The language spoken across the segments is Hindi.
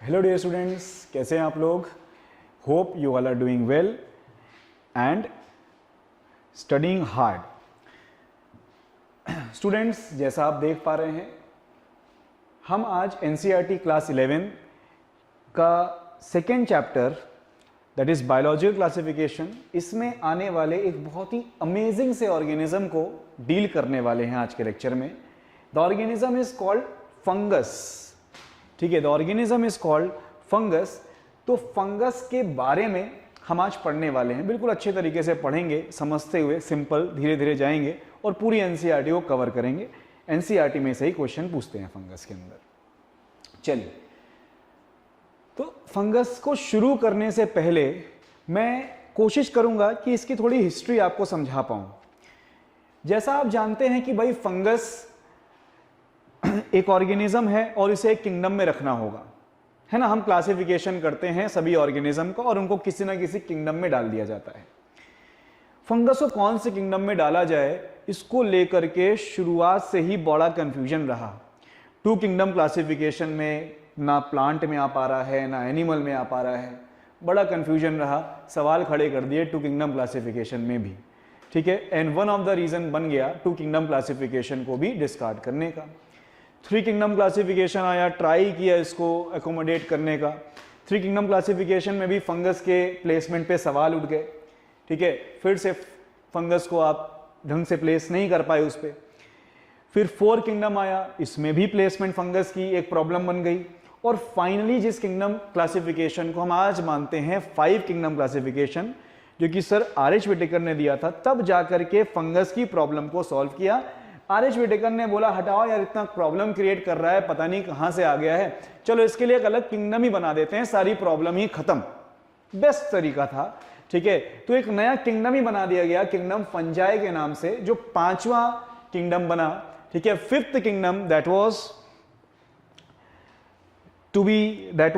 हेलो डियर स्टूडेंट्स, कैसे हैं आप लोग। Hope you all are doing well and studying hard. Students, जैसा आप देख पा रहे हैं, हम आज एनसीईआरटी क्लास 11 का second chapter that is biological classification, इसमें आने वाले एक बहुत ही अमेजिंग से ऑर्गेनिज्म को डील करने वाले हैं आज के लेक्चर में। The organism is called fungus. ठीक है, the organism is called fungus. तो फंगस के बारे में हम आज पढ़ने वाले हैं, बिल्कुल अच्छे तरीके से पढ़ेंगे, समझते हुए सिंपल धीरे धीरे जाएंगे और पूरी एनसीईआरटी को कवर करेंगे। एनसीईआरटी में से ही क्वेश्चन पूछते हैं फंगस के अंदर। चलिए, तो फंगस को शुरू करने से पहले मैं कोशिश करूंगा कि इसकी थोड़ी हिस्ट्री आपको समझा पाऊं। जैसा आप जानते हैं कि भाई फंगस एक ऑर्गेनिज्म है और इसे एक किंगडम में रखना होगा, है ना। हम क्लासिफिकेशन करते हैं सभी ऑर्गेनिज्म का और उनको किसी ना किसी किंगडम में डाल दिया जाता है। फंगस को कौन से किंगडम में डाला जाए, इसको लेकर के शुरुआत से ही बड़ा कंफ्यूजन रहा। टू किंगडम क्लासिफिकेशन में ना प्लांट में आ पा रहा है ना एनिमल में आ पा रहा है, बड़ा कंफ्यूजन रहा। सवाल खड़े कर दिए टू किंगडम क्लासिफिकेशन में भी। ठीक है, and one of the reason बन गया टू किंगडम क्लासिफिकेशन को भी डिस्कार्ड करने का। थ्री किंगडम क्लासिफिकेशन आया, ट्राई किया इसको एकोमोडेट करने का। थ्री किंगडम क्लासिफिकेशन में भी फंगस के प्लेसमेंट पे सवाल उठ गए। ठीक है, फिर से फंगस को आप ढंग से प्लेस नहीं कर पाए उस पर। फिर फोर किंगडम आया, इसमें भी प्लेसमेंट फंगस की एक प्रॉब्लम बन गई। और फाइनली जिस किंगडम क्लासिफिकेशन को हम आज मानते हैं फाइव किंगडम क्लासिफिकेशन, जो कि सर आर.एच. व्हिटेकर ने दिया था, तब जाकर के फंगस की प्रॉब्लम को सॉल्व किया। आर.एच. व्हिटेकर ने बोला हटाओ यार, इतना प्रॉब्लम क्रिएट कर रहा है, पता नहीं कहां से आ गया है, चलो इसके लिए एक अलग किंगडम ही बना देते हैं, सारी प्रॉब्लम ही खत्म। बेस्ट तरीका था। ठीक है, तो एक नया किंगडम ही बना दिया गया, किंगडम फंजाई के नाम से, जो पांचवा किंगडम बना। ठीक है, fifth kingdom that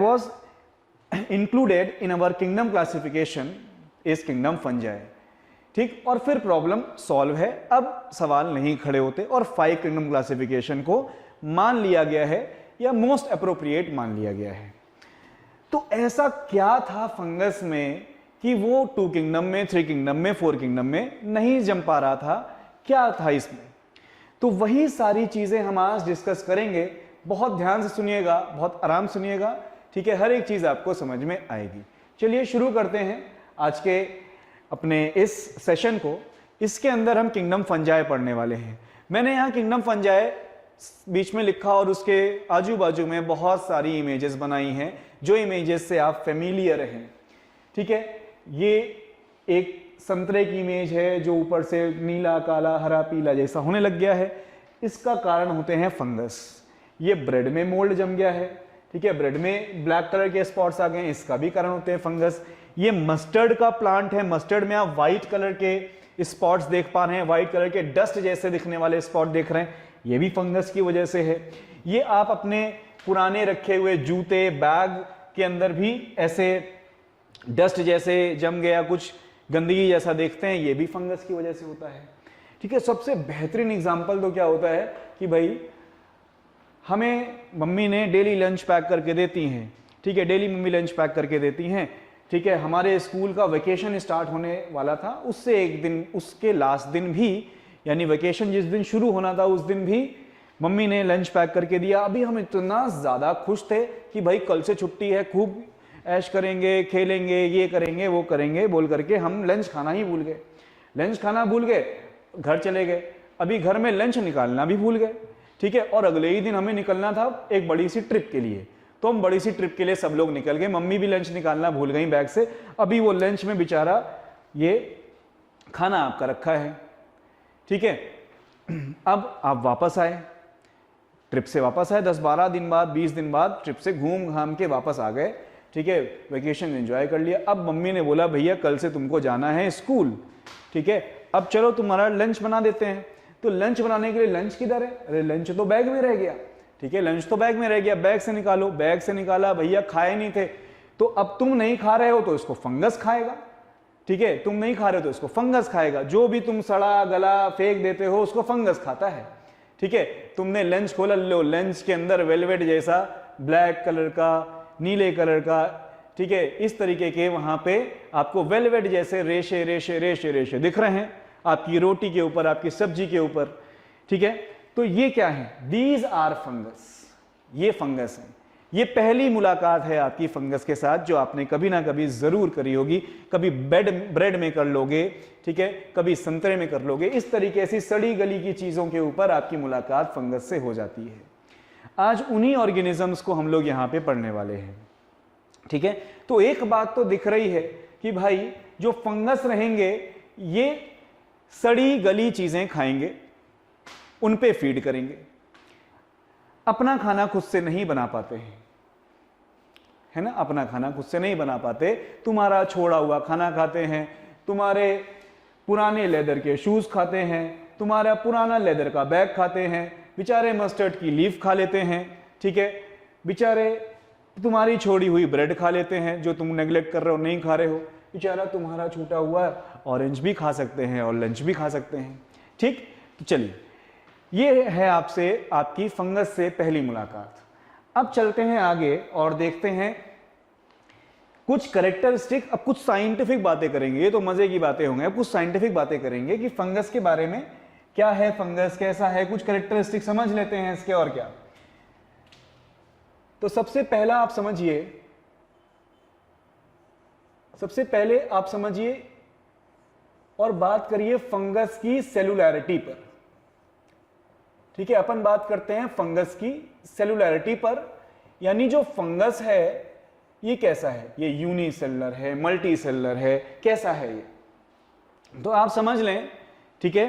was included in our kingdom classification is kingdom fungi. ठीक, और फिर प्रॉब्लम सॉल्व है, अब सवाल नहीं खड़े होते और फाइव किंगडम क्लासिफिकेशन को मान लिया गया है या मोस्ट अप्रोप्रिएट मान लिया गया है। तो ऐसा क्या था फंगस में कि वो टू किंगडम में, थ्री किंगडम में, फोर किंगडम में नहीं जम पा रहा था, क्या था इसमें? तो वही सारी चीजें हम आज डिस्कस करेंगे। बहुत ध्यान से सुनिएगा, बहुत आराम सुनिएगा। ठीक है, हर एक चीज आपको समझ में आएगी। चलिए शुरू करते हैं आज के अपने इस सेशन को। इसके अंदर हम किंगडम फंजाई पढ़ने वाले हैं। मैंने यहाँ किंगडम फंजाई बीच में लिखा और उसके आजू बाजू में बहुत सारी इमेजेस बनाई हैं, जो इमेजेस से आप फेमिलियर हैं। ठीक है, ये एक संतरे की इमेज है जो ऊपर से नीला, काला, हरा, पीला जैसा होने लग गया है। इसका कारण होते हैं फंगस। ये ब्रेड में मोल्ड जम गया है। ठीक है, ब्रेड में ब्लैक कलर के स्पॉट्स आ गए हैं, इसका भी कारण होते हैं फंगस। ये मस्टर्ड का प्लांट है, मस्टर्ड में आप व्हाइट कलर के स्पॉट्स देख पा रहे हैं, व्हाइट कलर के डस्ट जैसे दिखने वाले स्पॉट देख रहे हैं, ये भी फंगस की वजह से है। ये आप अपने पुराने रखे हुए जूते, बैग के अंदर भी ऐसे डस्ट जैसे जम गया, कुछ गंदगी जैसा देखते हैं, ये भी फंगस की वजह से होता है। ठीक है, सबसे बेहतरीन एग्जाम्पल तो क्या होता है कि भाई हमें मम्मी ने डेली लंच पैक करके देती हैं। ठीक है, डेली मम्मी लंच पैक करके देती हैं। ठीक है, हमारे स्कूल का वेकेशन स्टार्ट होने वाला था, उससे एक दिन, उसके लास्ट दिन भी, यानी वेकेशन जिस दिन शुरू होना था उस दिन भी मम्मी ने लंच पैक करके दिया। अभी हम इतना ज़्यादा खुश थे कि भाई कल से छुट्टी है, खूब ऐश करेंगे, खेलेंगे, ये करेंगे, वो करेंगे बोल करके हम लंच खाना ही भूल गए। लंच खाना भूल गए, घर चले गए। अभी घर में लंच निकालना भी भूल गए। ठीक है, और अगले ही दिन हमें निकलना था एक बड़ी सी ट्रिप के लिए। तो हम बड़ी सी ट्रिप के लिए सब लोग निकल गए, मम्मी भी लंच निकालना भूल गई बैग से। अभी वो लंच में बेचारा ये खाना आपका रखा है। ठीक है, अब आप वापस आए, ट्रिप से वापस आए, 10-12 दिन बाद, 20 दिन बाद ट्रिप से घूम घाम के वापस आ गए। ठीक है, वेकेशन एंजॉय कर लिया। अब मम्मी ने बोला भैया कल से तुमको जाना है स्कूल। ठीक है, अब चलो तुम्हारा लंच बना देते हैं। तो लंच बनाने के लिए लंच किधर है? अरे लंच तो बैग में रह गया। ठीक है, लंच तो बैग में रह गया, बैग से निकालो। बैग से निकाला, भैया खाए नहीं थे। तो अब तुम नहीं खा रहे हो तो इसको फंगस खाएगा। ठीक है, तुम नहीं खा रहे हो तो इसको फंगस खाएगा। जो भी तुम सड़ा गला फेंक देते हो उसको फंगस खाता है। ठीक है, तुमने लंच खोला, लो लंच के अंदर वेलवेट जैसा ब्लैक कलर का नीले कलर का, ठीक है, इस तरीके के वहां पे आपको वेलवेट जैसे रेशे रेशे रेशे रेशे दिख रहे हैं आपकी रोटी के ऊपर, आपकी सब्जी के ऊपर, ठीक है। तो ये क्या है? दीज आर फंगस, ये फंगस है। ये पहली मुलाकात है आपकी फंगस के साथ जो आपने कभी ना कभी जरूर करी होगी। कभी ब्रेड में कर लोगे, ठीक है, कभी संतरे में कर लोगे। इस तरीके से सड़ी गली की चीजों के ऊपर आपकी मुलाकात फंगस से हो जाती है। आज उन्हीं ऑर्गेनिजम्स को हम लोग यहां पे पढ़ने वाले हैं, ठीक है। तो एक बात तो दिख रही है कि भाई जो फंगस रहेंगे ये सड़ी गली चीजें खाएंगे, उन पे फीड करेंगे, अपना खाना खुद से नहीं बना पाते हैं, है ना, अपना खाना खुद से नहीं बना पाते। तुम्हारा छोड़ा हुआ खाना खाते हैं, तुम्हारे पुराने लेदर के शूज खाते हैं, तुम्हारा पुराना लेदर का बैग खाते हैं, बेचारे मस्टर्ड की लीफ खा लेते हैं, ठीक है, बेचारे तुम्हारी छोड़ी हुई ब्रेड खा लेते हैं जो तुम नेग्लेक्ट कर रहे हो, नहीं खा रहे हो, बेचारा तुम्हारा छूटा हुआ ऑरेंज भी खा सकते हैं और लंच भी खा सकते हैं, ठीक। तो चलिए, ये है आपसे आपकी फंगस से पहली मुलाकात। अब चलते हैं आगे और देखते हैं कुछ कैरेक्टरिस्टिक। अब कुछ साइंटिफिक बातें करेंगे, ये तो मजे की बातें होंगे। अब कुछ साइंटिफिक बातें करेंगे कि फंगस के बारे में, क्या है फंगस, कैसा है, कुछ कैरेक्टरिस्टिक समझ लेते हैं इसके और क्या। तो सबसे पहला आप समझिए, सबसे पहले आप समझिए और बात करिए फंगस की सेलुलैरिटी पर, ठीक है। अपन बात करते हैं फंगस की सेलुलैरिटी पर, यानी जो फंगस है ये कैसा है, ये यूनिसेलुलर है, मल्टी सेलुलर है, कैसा है ये। तो आप समझ लें, ठीक है,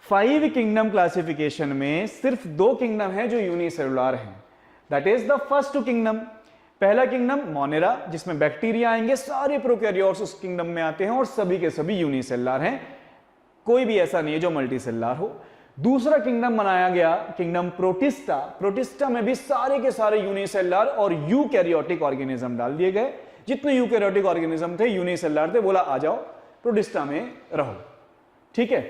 5 किंगडम क्लासिफिकेशन में सिर्फ 2 किंगडम है जो यूनिसेलुलर हैं, that is the first kingdom. पहला किंगडम मोनेरा, जिसमें बैक्टीरिया आएंगे, सारे प्रोकैरियोट्स उस किंगडम में आते हैं और सभी के सभी यूनिसेलुलर हैं, कोई भी ऐसा नहीं है जो मल्टी सेलुलर हो। दूसरा किंगडम बनाया गया किंगडम प्रोटिस्टा। प्रोटिस्टा में भी सारे के सारे यूनिसेलुलर और यूकैरियोटिक ऑर्गेनिज्म डाल दिए गए। जितने यूकैरियोटिक ऑर्गेनिज्म थे यूनिसेलुलर थे, बोला आ जाओ प्रोटिस्टा में रहो, ठीक है।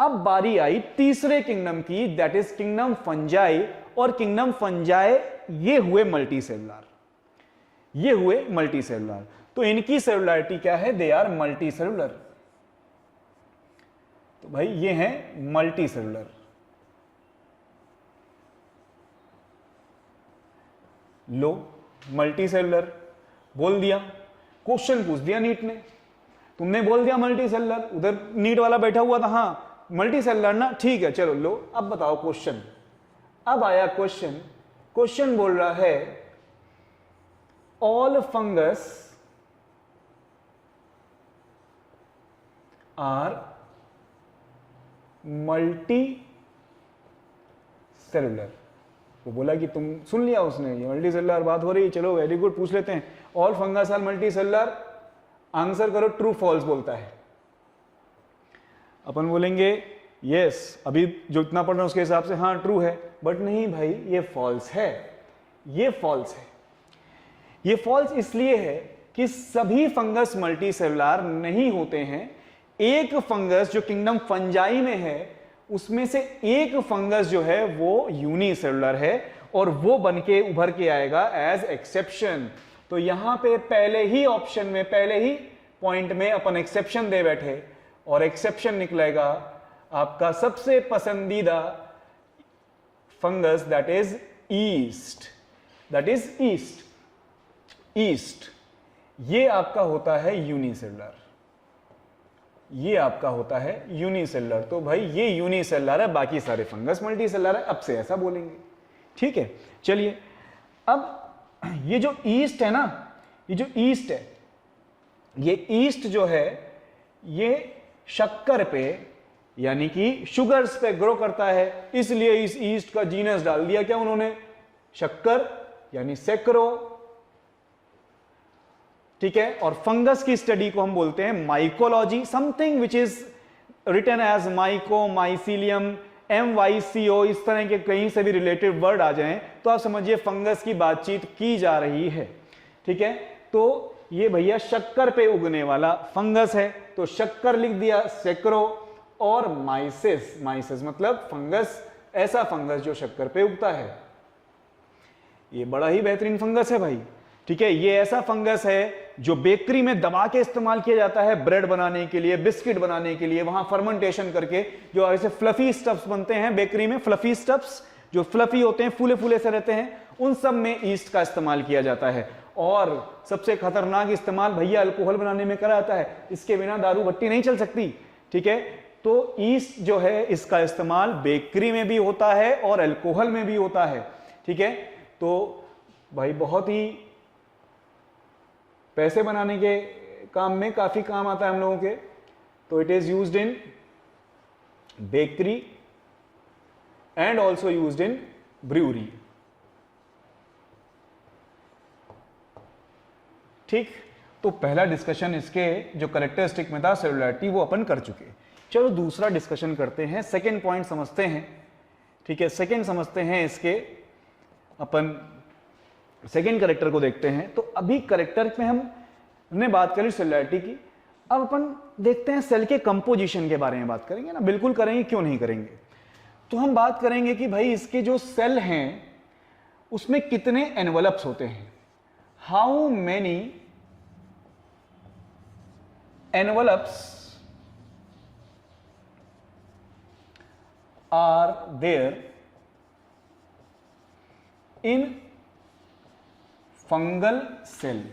अब बारी आई तीसरे किंगडम की, दैट इज किंगडम फंजाई। और किंगडम फंजाई ये हुए मल्टी सेलुलर, ये हुए मल्टी सेलुलर। तो इनकी सेलुलैरिटी क्या है? They are multicellular. तो भाई ये हैं मल्टी सेलुलर। लो, मल्टी सेलुलर बोल दिया, क्वेश्चन पूछ दिया नीट ने, तुमने बोल दिया मल्टी सेलुलर, उधर नीट वाला बैठा हुआ था, हाँ मल्टी सेलुलर ना, ठीक है चलो लो, अब बताओ क्वेश्चन। अब आया क्वेश्चन, क्वेश्चन बोल रहा है all fungus are multicellular. वो बोला कि तुम सुन लिया उसने, ये मल्टी सेलुलर बात हो रही, चलो वेरी गुड, पूछ लेते हैं all fungus are multicellular, answer करो ट्रू फॉल्स बोलता है। अपन बोलेंगे यस, अभी जो इतना पढ़ रहे हैं उसके हिसाब से हाँ ट्रू है, बट नहीं भाई ये फॉल्स है, ये फॉल्स है। ये फॉल्स इसलिए है कि सभी फंगस मल्टी सेलुलर नहीं होते हैं। एक फंगस जो किंगडम फंजाई में है उसमें से एक फंगस जो है वो यूनिसेलुलर है और वो बनके उभर के आएगा एज एक्सेप्शन। तो यहां पे पहले ही ऑप्शन में, पहले ही पॉइंट में अपन एक्सेप्शन दे बैठे और एक्सेप्शन निकलेगा आपका सबसे पसंदीदा fungus, that is east, that is east. East ये आपका होता है यूनिसेलुलर, ये आपका होता है यूनिसेलुलर। तो भाई ये यूनिसेलुलर है, बाकी सारे फंगस मल्टीसेलुलर है, अब से ऐसा बोलेंगे, ठीक है। चलिए, अब ये जो ईस्ट है ना, ये जो ईस्ट है, ये ईस्ट जो है ये शक्कर पे यानी कि शुगर्स पे ग्रो करता है, इसलिए इस ईस्ट का जीनस डाल दिया क्या उन्होंने, शक्कर यानी सेक्रो, ठीक है। और फंगस की स्टडी को हम बोलते हैं mycology, something which is written as myco, mycelium, MYCO, इस तरह के कहीं से भी रिलेटेड वर्ड आ जाएं तो आप समझिए फंगस की बातचीत की जा रही है, ठीक है। तो ये भैया शक्कर पे उगने वाला फंगस है, तो शक्कर लिख दिया, सेक्रो, और माइसिस, माइसिस मतलब फंगस, ऐसा फंगस जो शक्कर पे उगता है। ये बड़ा ही बेहतरीन फंगस है भाई, ठीक है, ये ऐसा फंगस है जो बेकरी में दबा के इस्तेमाल किया जाता है, ब्रेड बनाने के लिए, बिस्किट बनाने के लिए, वहां फर्मेंटेशन करके जो ऐसे फ्लफी स्टफ्स बनते हैं बेकरी में, फ्लफी स्टफ्स जो फ्लफी होते हैं, फूले फूले से रहते हैं, उन सब में ईस्ट का इस्तेमाल किया जाता है। और सबसे खतरनाक इस्तेमाल भैया अल्कोहल बनाने में करा जाता है, इसके बिना दारू भट्टी नहीं चल सकती। ठीक है, तो ईस्ट जो है इसका इस्तेमाल बेकरी में भी होता है और अल्कोहल में भी होता है। ठीक है, तो भाई बहुत ही पैसे बनाने के काम में काफी काम आता है हम लोगों के। तो it is used in bakery and also used in brewery. ठीक, तो पहला डिस्कशन इसके जो कैरेक्टरिस्टिक में था सेलुलरिटी वो अपन कर चुके। चलो दूसरा डिस्कशन करते हैं, सेकेंड पॉइंट समझते हैं। ठीक है, सेकेंड समझते हैं इसके, अपन सेकेंड कैरेक्टर को देखते हैं। तो अभी कैरेक्टर में हमने बात करी सेलुलरिटी की, अब अपन देखते हैं सेल के कंपोजिशन के बारे में बात करेंगे ना, बिल्कुल करेंगे, क्यों नहीं करेंगे। तो हम बात करेंगे कि भाई इसके जो सेल हैं उसमें कितने एनवलप्स होते हैं, how many envelopes are there in fungal cell.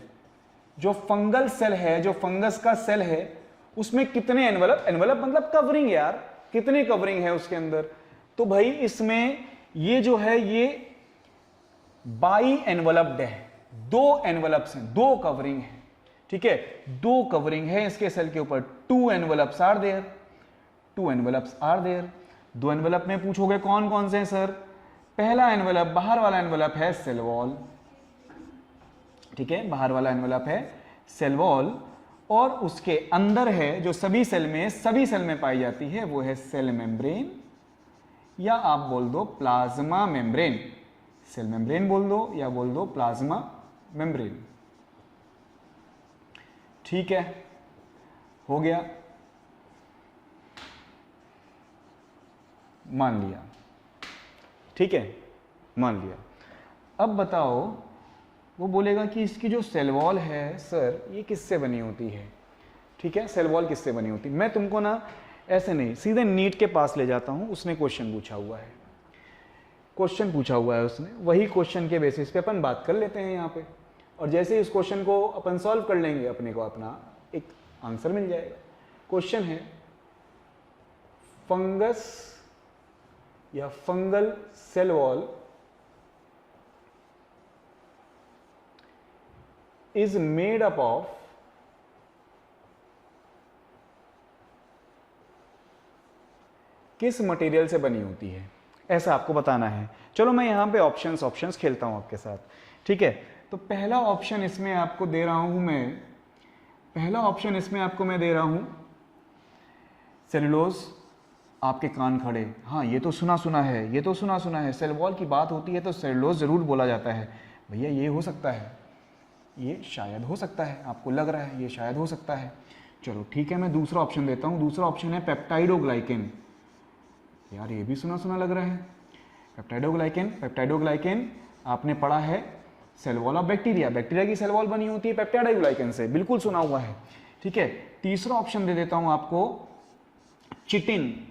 जो फंगल सेल है, जो फंगस का सेल है, उसमें कितने एनवलप, एनवलप मतलब कवरिंग यार, कितने कवरिंग है उसके अंदर। तो भाई इसमें ये जो है ये बाई एनवलप्ड है, दो एनवलप्स हैं, दो कवरिंग है। ठीक है, दो कवरिंग है इसके सेल के ऊपर, two envelopes are there, two envelopes are there. दो एनवलप में पूछोगे कौन कौन से हैं सर, पहला एनवलप, बाहर वाला एनवलप है सेल वॉल। ठीक है, बाहर वाला एनवलप है सेल वॉल, और उसके अंदर है जो सभी सेल में पाई जाती है वो है सेल मेम्ब्रेन, या आप बोल दो प्लाज्मा मेम्ब्रेन। सेल मेम्ब्रेन बोल दो या बोल दो प्लाज्मा मेम्ब्रेन। ठीक है, हो गया, मान लिया। ठीक है, मान लिया। अब बताओ, वो बोलेगा कि इसकी जो सेल वॉल है सर ये किससे बनी होती है। ठीक है, सेल वॉल किससे बनी होती है, मैं तुमको ना ऐसे नहीं सीधे नीट के पास ले जाता हूं, उसने क्वेश्चन पूछा हुआ है, क्वेश्चन पूछा हुआ है उसने, वही क्वेश्चन के बेसिस पे अपन बात कर लेते हैं यहाँ पे, और जैसे इस क्वेश्चन को अपन सॉल्व कर लेंगे अपने को अपना एक आंसर मिल जाएगा। क्वेश्चन है फंगस या fungal cell wall is made up of किस मटेरियल से बनी होती है, ऐसा आपको बताना है। चलो मैं यहां पे ऑप्शंस खेलता हूं आपके साथ। ठीक है, तो पहला ऑप्शन इसमें आपको दे रहा हूं मैं, पहला ऑप्शन इसमें आपको मैं दे रहा हूं सेलुलोज। आपके कान खड़े, हाँ ये तो सुना है, ये तो सुना है, सेल वॉल की बात होती है तो सेलुलोज जरूर बोला जाता है। भैया ये हो सकता है, ये शायद हो सकता है, आपको लग रहा है ये शायद हो सकता है। चलो ठीक है, मैं दूसरा ऑप्शन देता हूँ। दूसरा ऑप्शन है पेप्टाइडोग्लाइकेन। यार ये भी सुना लग रहा है, पेप्टाइडोग्लाइकेन। पेप्टाइडोग्लाइकेन आपने पढ़ा है cell wall of bacteria, bacteria की सेल वॉल बनी होती है पेप्टाइडोग्लाइकेन से, बिल्कुल सुना हुआ है। ठीक है, तीसरा ऑप्शन दे देता हूँ आपको चिटिन।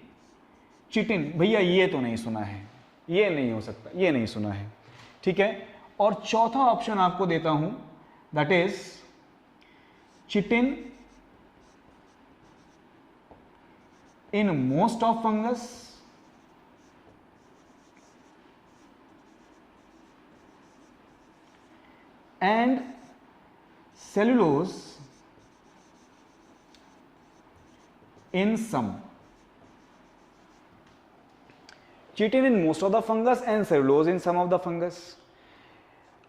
चिटिन भैया ये तो नहीं सुना है, ये नहीं हो सकता, ये नहीं सुना है। ठीक है, और चौथा ऑप्शन आपको देता हूं, that is chitin in most of fungus and cellulose in some. Chitin in most of the fungus and cellulose in some of the fungus.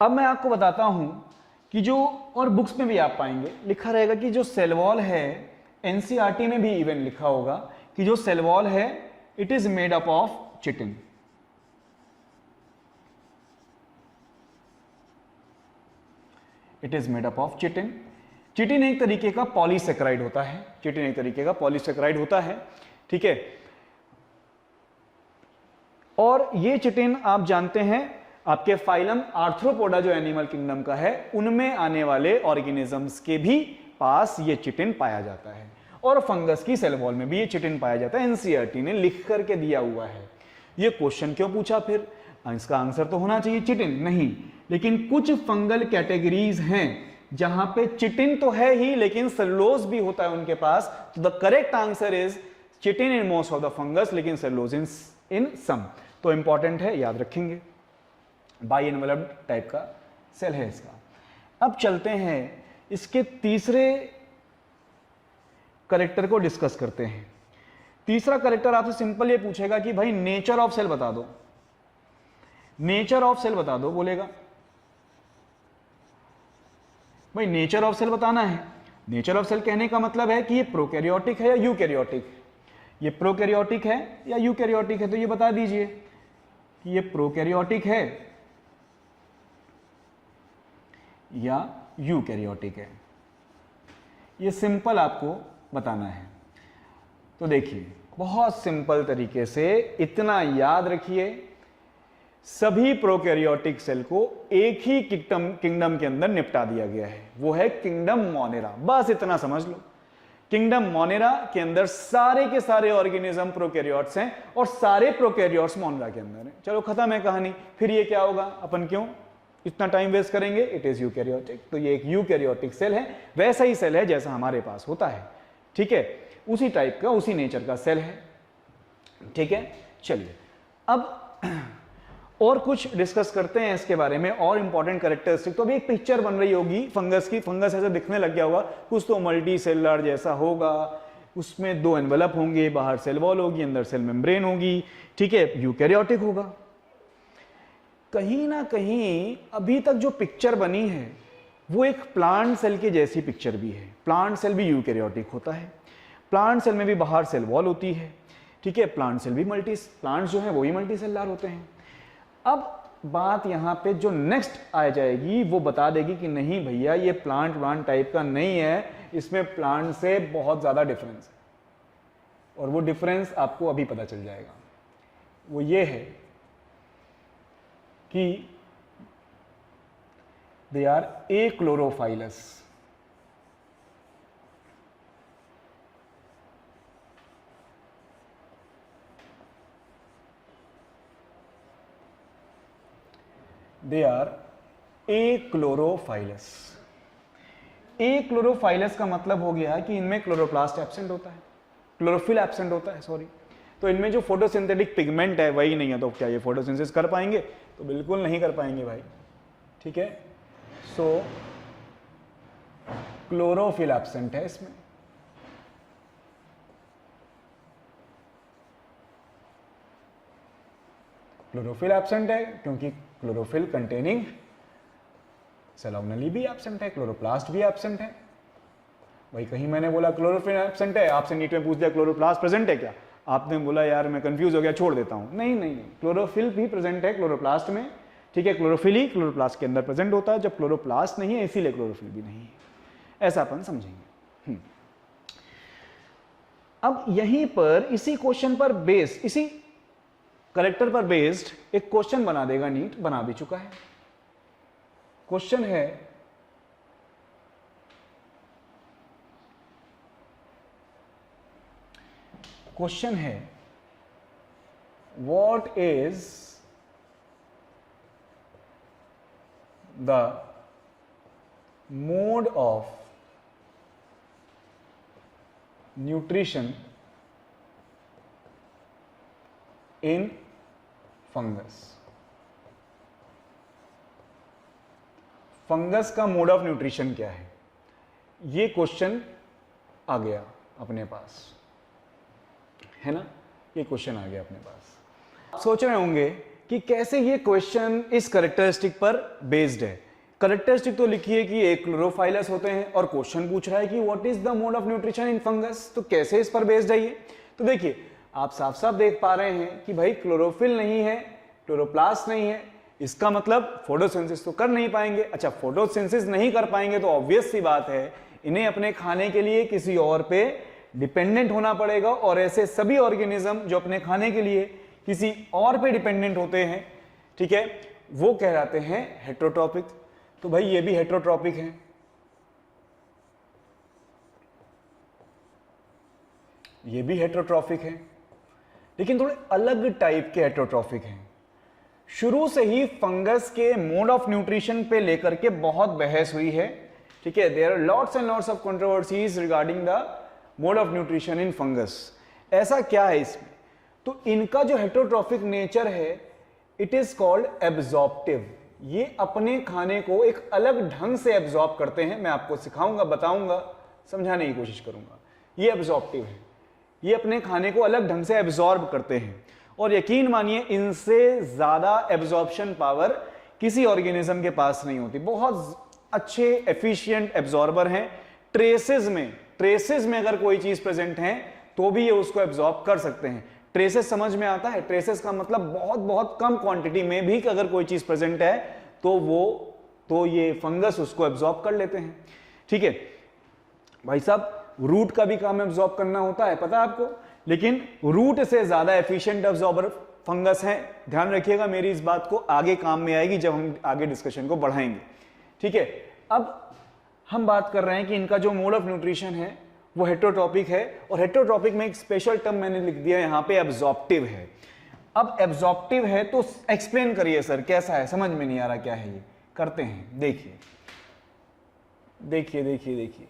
अब मैं आपको बताता हूं कि जो, और बुक्स में भी आप पाएंगे लिखा रहेगा कि जो सेल वॉल है, एनसीईआरटी में भी इवन लिखा होगा कि जो सेल वॉल है it is made up of chitin. It is made up of chitin. Chitin एक तरीके का पॉलीसेकेराइड होता है, चिटिन एक तरीके का पॉलीसेकेराइड होता है। ठीक है, और ये चिटिन आप जानते हैं आपके फाइलम आर्थ्रोपोडा जो एनिमल किंगडम का है, उनमें आने वाले ऑर्गेनिजम्स के भी पास ये चिटिन पाया जाता है, और फंगस की सेल वॉल में भी ये चिटिन पाया जाता है। एनसीईआरटी ने लिख करके दिया हुआ है। ये क्वेश्चन क्यों पूछा फिर? इसका आंसर तो होना चाहिए चिटिन, नहीं, लेकिन कुछ फंगल कैटेगरीज हैं जहां पे चिटिन तो है ही लेकिन सेलुलोज भी होता है उनके पास। तो the correct answer is chitin in most of the fungus, लेकिन सेलुलोज इन सम। तो इंपॉर्टेंट है, याद रखेंगे। बाई एनवेलप्ड टाइप का सेल है इसका। अब चलते हैं इसके तीसरे करेक्टर को डिस्कस करते हैं। तीसरा करेक्टर आपसे सिंपल ये पूछेगा कि भाई नेचर ऑफ सेल बता दो, नेचर ऑफ सेल बता दो, बोलेगा भाई नेचर ऑफ सेल बताना है। नेचर ऑफ सेल कहने का मतलब है कि ये प्रोकैरियोटिक है या यूकैरियोटिक, ये प्रोकैरियोटिक है या यूकैरियोटिक है। तो ये बता दीजिए कि ये प्रोकैरियोटिक है या यूकैरियोटिक है, ये सिंपल आपको बताना है। तो देखिए बहुत सिंपल तरीके से इतना याद रखिए, सभी प्रोकैरियोटिक सेल को एक ही किंगडम के अंदर निपटा दिया गया है, वो है किंगडम मोनेरा। बस इतना समझ लो, किंगडम मोनेरा के अंदर सारे के सारे ऑर्गेनिज्म प्रोकैरियोट्स हैं और सारे प्रोकैरियोट्स मोनेरा के अंदर हैं। चलो खत्म है कहानी। फिर ये क्या होगा, अपन क्यों इतना टाइम वेस्ट करेंगे? It is eukaryotic. तो ये एक यूकैरियोटिक सेल है, वैसा ही सेल है जैसा हमारे पास होता है, ठीक है, उसी टाइप का उसी नेचर का सेल है, ठीक है। चलिए अब और कुछ डिस्कस करते हैं इसके बारे में, और इंपॉर्टेंट कैरेक्टरिस्टिक। तो अभी एक पिक्चर बन रही होगी फंगस की, फंगस ऐसा दिखने लग गया होगा, कुछ तो मल्टी सेलुलर जैसा होगा, उसमें दो एनवेलप होंगे, बाहर सेल वॉल होगी, अंदर सेल मेम्ब्रेन होगी, ठीक है, यूकैरियोटिक होगा। कहीं ना कहीं अभी तक जो पिक्चर बनी है वो एक प्लांट सेल के जैसी पिक्चर भी है। प्लांट सेल भी यूकैरियोटिक होता है, प्लांट सेल में भी बाहर सेल वॉल होती है, ठीक है, प्लांट सेल भी प्लांट्स जो है वही मल्टी सेलुलर होते हैं। अब बात यहां पे जो नेक्स्ट आ जाएगी वो बता देगी कि नहीं भैया ये प्लांट टाइप का नहीं है, इसमें प्लांट से बहुत ज्यादा डिफरेंस है, और वो डिफरेंस आपको अभी पता चल जाएगा। वो ये है कि दे आर एक्लोरोफाइलस। They are एक्लोरोफाइलस। एक्लोरोफाइलस का मतलब हो गया कि इनमें क्लोरोप्लास्ट एब्सेंट होता है, क्लोरोफिल एब्सेंट होता है, सॉरी। तो इनमें जो फोटोसिंथेटिक पिगमेंट है वही नहीं है, तो क्या ये फोटोसिंथेसिस कर पाएंगे? तो बिल्कुल नहीं कर पाएंगे भाई, ठीक है। सो क्लोरोफिल एब्सेंट है इसमें। क्लोरोफिल एब्सेंट है क्योंकि क्लोरोफिल कंटेनिंग सेल ऑर्गेनेली भी एब्सेंट है, क्लोरोप्लास्ट भी एब्सेंट है। वही कहीं मैंने बोला क्लोरोफिल एब्सेंट है, आपसे नीट में पूछ दिया क्लोरोप्लास्ट प्रेजेंट है क्या, आपने बोला यार मैं कंफ्यूज हो गया छोड़ देता हूं। नहीं नहीं नहीं, क्लोरोफिल भी प्रेजेंट है क्लोरोप्लास्ट में, ठीक है। क्लोरोफिल ही क्लोरोप्लास्ट के अंदर प्रेजेंट होता है, जब क्लोरोप्लास्ट नहीं है इसीलिए क्लोरोफिल भी नहीं है, ऐसा अपन समझेंगे। अब यहीं पर इसी क्वेश्चन पर बेस्ड, इसी करेक्टर पर बेस्ड एक क्वेश्चन बना देगा नीट, बना भी चुका है। क्वेश्चन है what is the mode of nutrition in fungus. Fungus का मोड ऑफ न्यूट्रिशन क्या है, ये क्वेश्चन आ गया अपने पास, है ना, ये क्वेश्चन आ गया अपने पास। आप सोच रहे होंगे कि कैसे ये क्वेश्चन इस कैरेक्टरिस्टिक पर बेस्ड है। कैरेक्टरिस्टिक तो लिखी है कि एक क्लोरोफाइलस होते हैं, और क्वेश्चन पूछ रहा है कि what is the mode of nutrition in fungus, तो कैसे इस पर बेस्ड है ये। तो देखिए आप साफ साफ देख पा रहे हैं कि भाई क्लोरोफिल नहीं है, क्लोरोप्लास्ट नहीं है, इसका मतलब फोटोसिंथेसिस तो कर नहीं पाएंगे। अच्छा, फोटोसिंथेसिस नहीं कर पाएंगे तो ऑब्वियस सी बात है इन्हें अपने खाने के लिए किसी और पे डिपेंडेंट होना पड़ेगा, और ऐसे सभी ऑर्गेनिज्म जो अपने खाने के लिए किसी और पे डिपेंडेंट होते हैं, ठीक है, वो कहलाते हैं हेट्रोट्रॉपिक। तो भाई ये भी हेट्रोट्रॉपिक है, ये भी हेट्रोट्रॉफिक है, लेकिन थोड़े अलग टाइप के हेट्रोट्रॉफिक हैं। शुरू से ही फंगस के मोड ऑफ न्यूट्रिशन पे लेकर के बहुत बहस हुई है, ठीक है। There are lots and lots of controversies regarding the mode of nutrition in fungus. ऐसा क्या है इसमें? तो इनका जो हेट्रोट्रॉफिक नेचर है, इट इज कॉल्ड एब्जॉर्प्टिव। ये अपने खाने को एक अलग ढंग से एब्जॉर्ब करते हैं। मैं आपको सिखाऊंगा, बताऊंगा, समझाने की कोशिश करूंगा। ये एब्जॉर्प्टिव है, ये अपने खाने को अलग ढंग से एब्जॉर्ब करते हैं, और यकीन मानिए इनसे ज्यादा एब्जॉर्प्शन पावर किसी ऑर्गेनिज्म के पास नहीं होती। बहुत अच्छे एफिशिएंट एब्जॉर्बर हैं। ट्रेसेस में अगर कोई चीज प्रेजेंट है तो भी ये उसको एब्जॉर्ब कर सकते हैं। ट्रेसेस समझ में आता है? ट्रेसेस का मतलब बहुत बहुत कम क्वांटिटी में भी अगर कोई चीज प्रेजेंट है तो ये फंगस उसको एब्जॉर्ब कर लेते हैं, ठीक है। भाई साहब, रूट का भी काम एब्जॉर्ब करना होता है, पता है आपको, लेकिन रूट से ज्यादा एफिशिएंट एब्जॉर्बर फंगस है। ध्यान रखिएगा, मेरी इस बात को आगे काम में आएगी जब हम आगे डिस्कशन को बढ़ाएंगे, ठीक है। अब हम बात कर रहे हैं कि इनका जो मोड ऑफ न्यूट्रिशन है वो हेट्रोट्रॉपिक है, और हेट्रोट्रॉपिक में एक स्पेशल टर्म मैंने लिख दिया यहां पे, एब्जॉर्प्टिव है। अब एब्जॉर्प्टिव है तो एक्सप्लेन करिए सर, कैसा है? समझ में नहीं आ रहा क्या है ये, करते हैं। देखिए देखिए देखिए देखिए,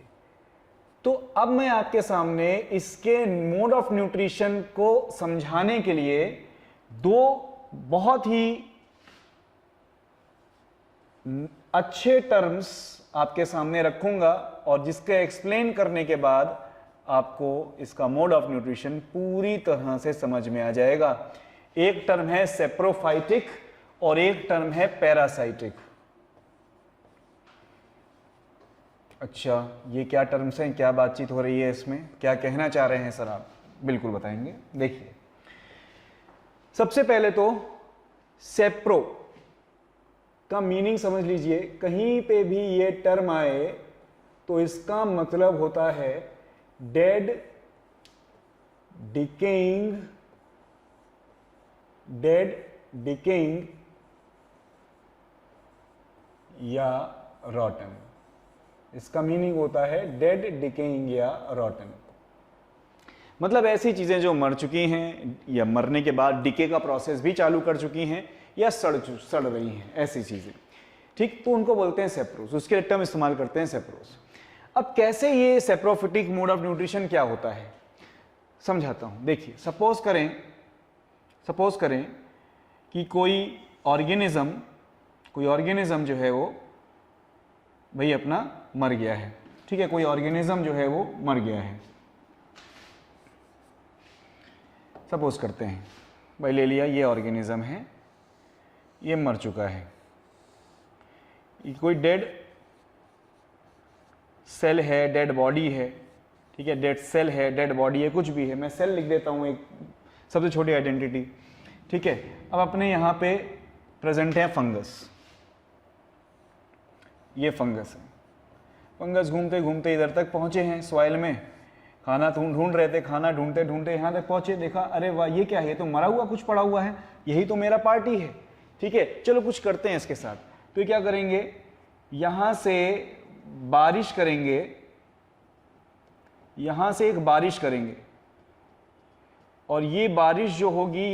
तो अब मैं आपके सामने इसके मोड ऑफ न्यूट्रिशन को समझाने के लिए दो बहुत ही अच्छे टर्म्स आपके सामने रखूंगा, और जिसके एक्सप्लेन करने के बाद आपको इसका मोड ऑफ न्यूट्रिशन पूरी तरह से समझ में आ जाएगा। एक टर्म है सेप्रोफाइटिक और एक टर्म है पैरासाइटिक। अच्छा, ये क्या टर्म्स हैं, क्या बातचीत हो रही है इसमें, क्या कहना चाह रहे हैं सर आप? बिल्कुल बताएंगे। देखिए, सबसे पहले तो सेप्रो का मीनिंग समझ लीजिए। कहीं पे भी ये टर्म आए तो इसका मतलब होता है डेड, डिकेइंग या रॉटन। इसका मीनिंग होता है डेड, डिकेइंग या रॉटन। मतलब ऐसी चीजें जो मर चुकी हैं या मरने के बाद डिके का प्रोसेस भी चालू कर चुकी हैं या सड़ रही हैं, ऐसी चीजें, ठीक, तो उनको बोलते हैं सेप्रोस। उसके टर्म इस्तेमाल करते हैं सेप्रोस। अब कैसे ये सेप्रोफिटिक मोड ऑफ न्यूट्रिशन क्या होता है समझाता हूं। देखिए, सपोज करें कि कोई ऑर्गेनिज्म जो है वो भाई अपना मर गया है, ठीक है। कोई ऑर्गेनिज्म जो है वो मर गया है, सपोज करते हैं भाई, ले लिया ये ऑर्गेनिज्म है, ये मर चुका है। ये कोई डेड सेल है, डेड बॉडी है, ठीक है। डेड सेल है, डेड बॉडी है, कुछ भी है, मैं सेल लिख देता हूं, एक सबसे छोटी आइडेंटिटी, ठीक है। अब अपने यहां पे प्रेजेंट है फंगस। ये फंगस है। फंगस घूमते घूमते इधर तक पहुंचे हैं सॉइल में, खाना ढूंढ रहे थे, खाना ढूंढते ढूंढते यहां तक पहुंचे, देखा अरे वाह ये क्या है, ये तो मरा हुआ कुछ पड़ा हुआ है, यही तो मेरा पार्टी है, ठीक है, चलो कुछ करते हैं इसके साथ। तो ये क्या करेंगे, यहां से बारिश करेंगे, यहां से एक बारिश करेंगे, और ये बारिश जो होगी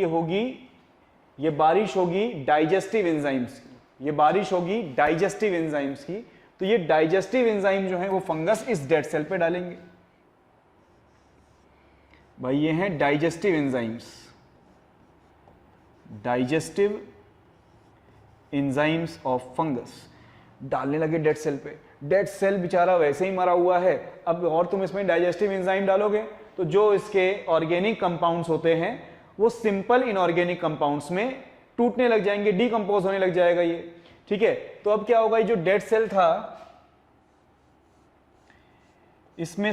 ये बारिश होगी डाइजेस्टिव एंजाइम्स की, ये बारिश होगी डाइजेस्टिव एंजाइम्स की। तो ये डाइजेस्टिव एंजाइम जो है वो फंगस इस डेड सेल पे डालेंगे। भाई ये हैं digestive enzymes, digestive enzymes of fungus डालने लगे डेड सेल पे। डेड सेल बेचारा वैसे ही मरा हुआ है, अब और तुम इसमें डाइजेस्टिव एंजाइम डालोगे तो जो इसके ऑर्गेनिक कंपाउंड्स होते हैं वो सिंपल इनऑर्गेनिक कंपाउंड्स में टूटने लग जाएंगे, डीकंपोज होने लग जाएगा ये, ठीक है। तो अब क्या होगा, ये जो डेड सेल था इसमें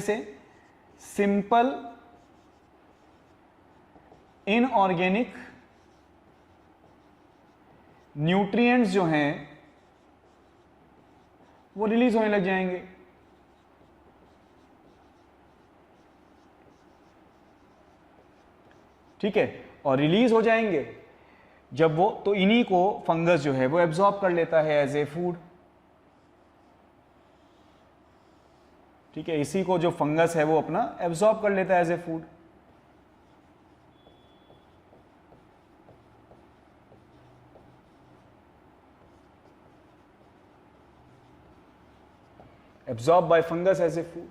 से सिंपल इनऑर्गेनिक न्यूट्रिएंट्स जो हैं वो रिलीज होने लग जाएंगे। ठीक है, और रिलीज हो जाएंगे जब वो, तो इन्हीं को फंगस जो है वो एब्जॉर्ब कर लेता है एज ए फूड। ठीक है, इसी को जो फंगस है वो अपना एब्जॉर्ब कर लेता है as a food. absorbed by fungus as a food.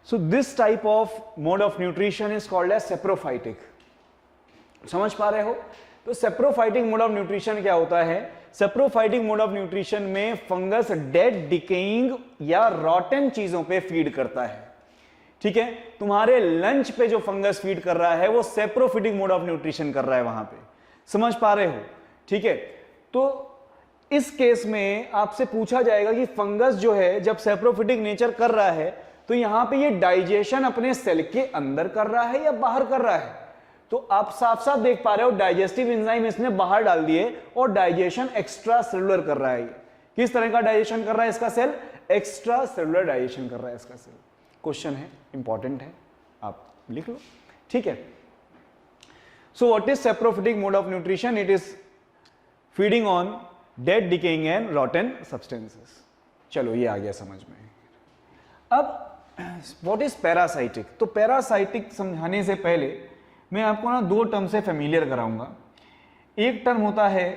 So this type of mode of nutrition is called as saprophytic. समझ पा रहे हो? तो सेप्रोफाइटिक मोड ऑफ न्यूट्रिशन क्या होता है? सेप्रोफाइटिक मोड ऑफ न्यूट्रिशन में फंगस डेड, डिकेइंग या रॉटन चीजों पे फीड करता है। ठीक है, तुम्हारे लंच पे जो फंगस फीड कर रहा है वो सेप्रोफिटिक मोड ऑफ न्यूट्रिशन कर रहा है वहां पे। समझ पा रहे हो? ठीक है, तो इस केस में आपसे पूछा जाएगा कि फंगस जो है जब सेप्रोफिटिक नेचर कर रहा है तो यहां पे ये डाइजेशन अपने सेल के अंदर कर रहा है या बाहर कर रहा है? तो आप साफ साफ देख पा रहे हो डाइजेस्टिव एंजाइम इसने बाहर डाल दिए और डाइजेशन एक्स्ट्रा सेलुलर कर रहा है। किस तरह का डाइजेशन कर रहा है इसका सेल? एक्स्ट्रा सेलुलर डाइजेशन कर रहा है इसका सेल। क्वेश्चन है, इंपॉर्टेंट है, आप लिख लो। ठीक है, so what is saprophytic mode of nutrition? It is feeding on dead, decaying and रॉटन substances. चलो ये आ गया समझ में। अब व्हाट इज पैरासाइटिक? तो पैरासाइटिक समझाने से पहले मैं आपको ना दो टर्म से फेमिलियर कराऊंगा। एक टर्म होता है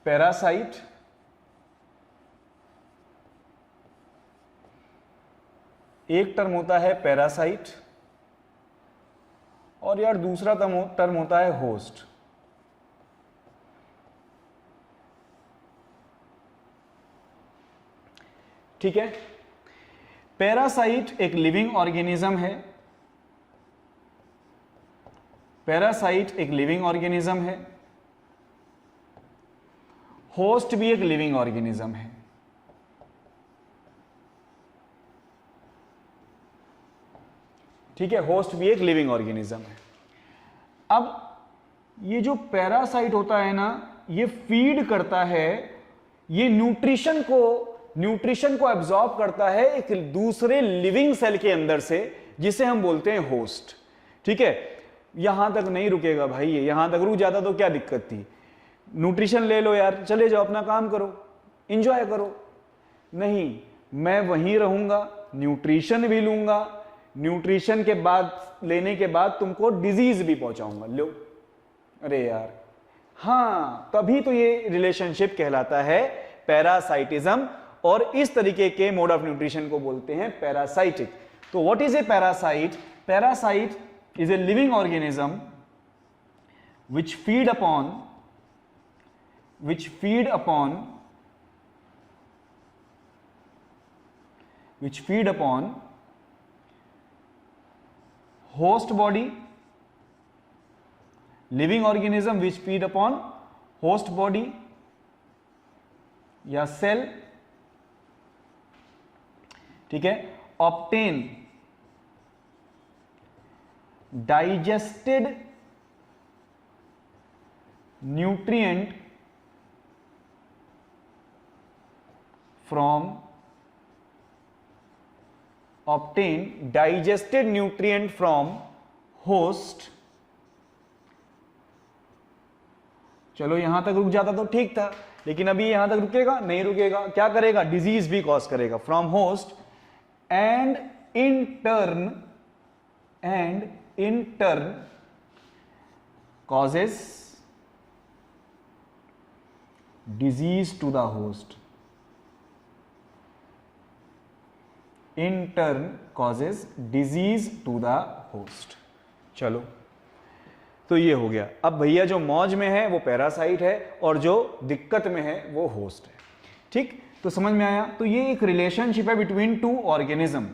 पैरासाइट, एक टर्म होता है पैरासाइट, और यार दूसरा टर्म होता है होस्ट। ठीक है, पैरासाइट एक लिविंग ऑर्गेनिज्म है, पैरासाइट एक लिविंग ऑर्गेनिज्म है, होस्ट भी एक लिविंग ऑर्गेनिज्म है। ठीक है, होस्ट भी एक लिविंग ऑर्गेनिज्म है। अब ये जो पैरासाइट होता है ना, ये फीड करता है, ये न्यूट्रिशन को एब्जॉर्ब करता है एक दूसरे लिविंग सेल के अंदर से, जिसे हम बोलते हैं होस्ट। ठीक है, यहां तक नहीं रुकेगा भाई, ये यहां तक रुक जाता तो क्या दिक्कत थी? न्यूट्रिशन ले लो यार, चले जाओ, अपना काम करो, एंजॉय करो। नहीं, मैं वहीं रहूंगा, न्यूट्रिशन भी लूंगा, न्यूट्रिशन के बाद लेने के बाद तुमको डिजीज भी पहुंचाऊंगा। लो, अरे यार, हाँ, तभी तो ये रिलेशनशिप कहलाता है पैरासाइटिज्म, और इस तरीके के मोड ऑफ न्यूट्रिशन को बोलते हैं पैरासाइटिक। तो what is a parasite? Parasite is a living organism which feed upon host body, living organism which feed upon host body या cell, ठीक है, obtain digested nutrient from host। चलो यहां तक रुक जाता तो ठीक था, लेकिन अभी यहां तक रुकेगा नहीं, रुकेगा, क्या करेगा? डिजीज भी कॉज करेगा from host, and in turn causes disease to the host, in turn causes disease to the host। चलो, तो ये हो गया। अब भैया जो मौज में है वो पैरासाइट है और जो दिक्कत में है वो होस्ट है। ठीक, तो समझ में आया? तो ये एक रिलेशनशिप है बिटवीन टू ऑर्गेनिज्म।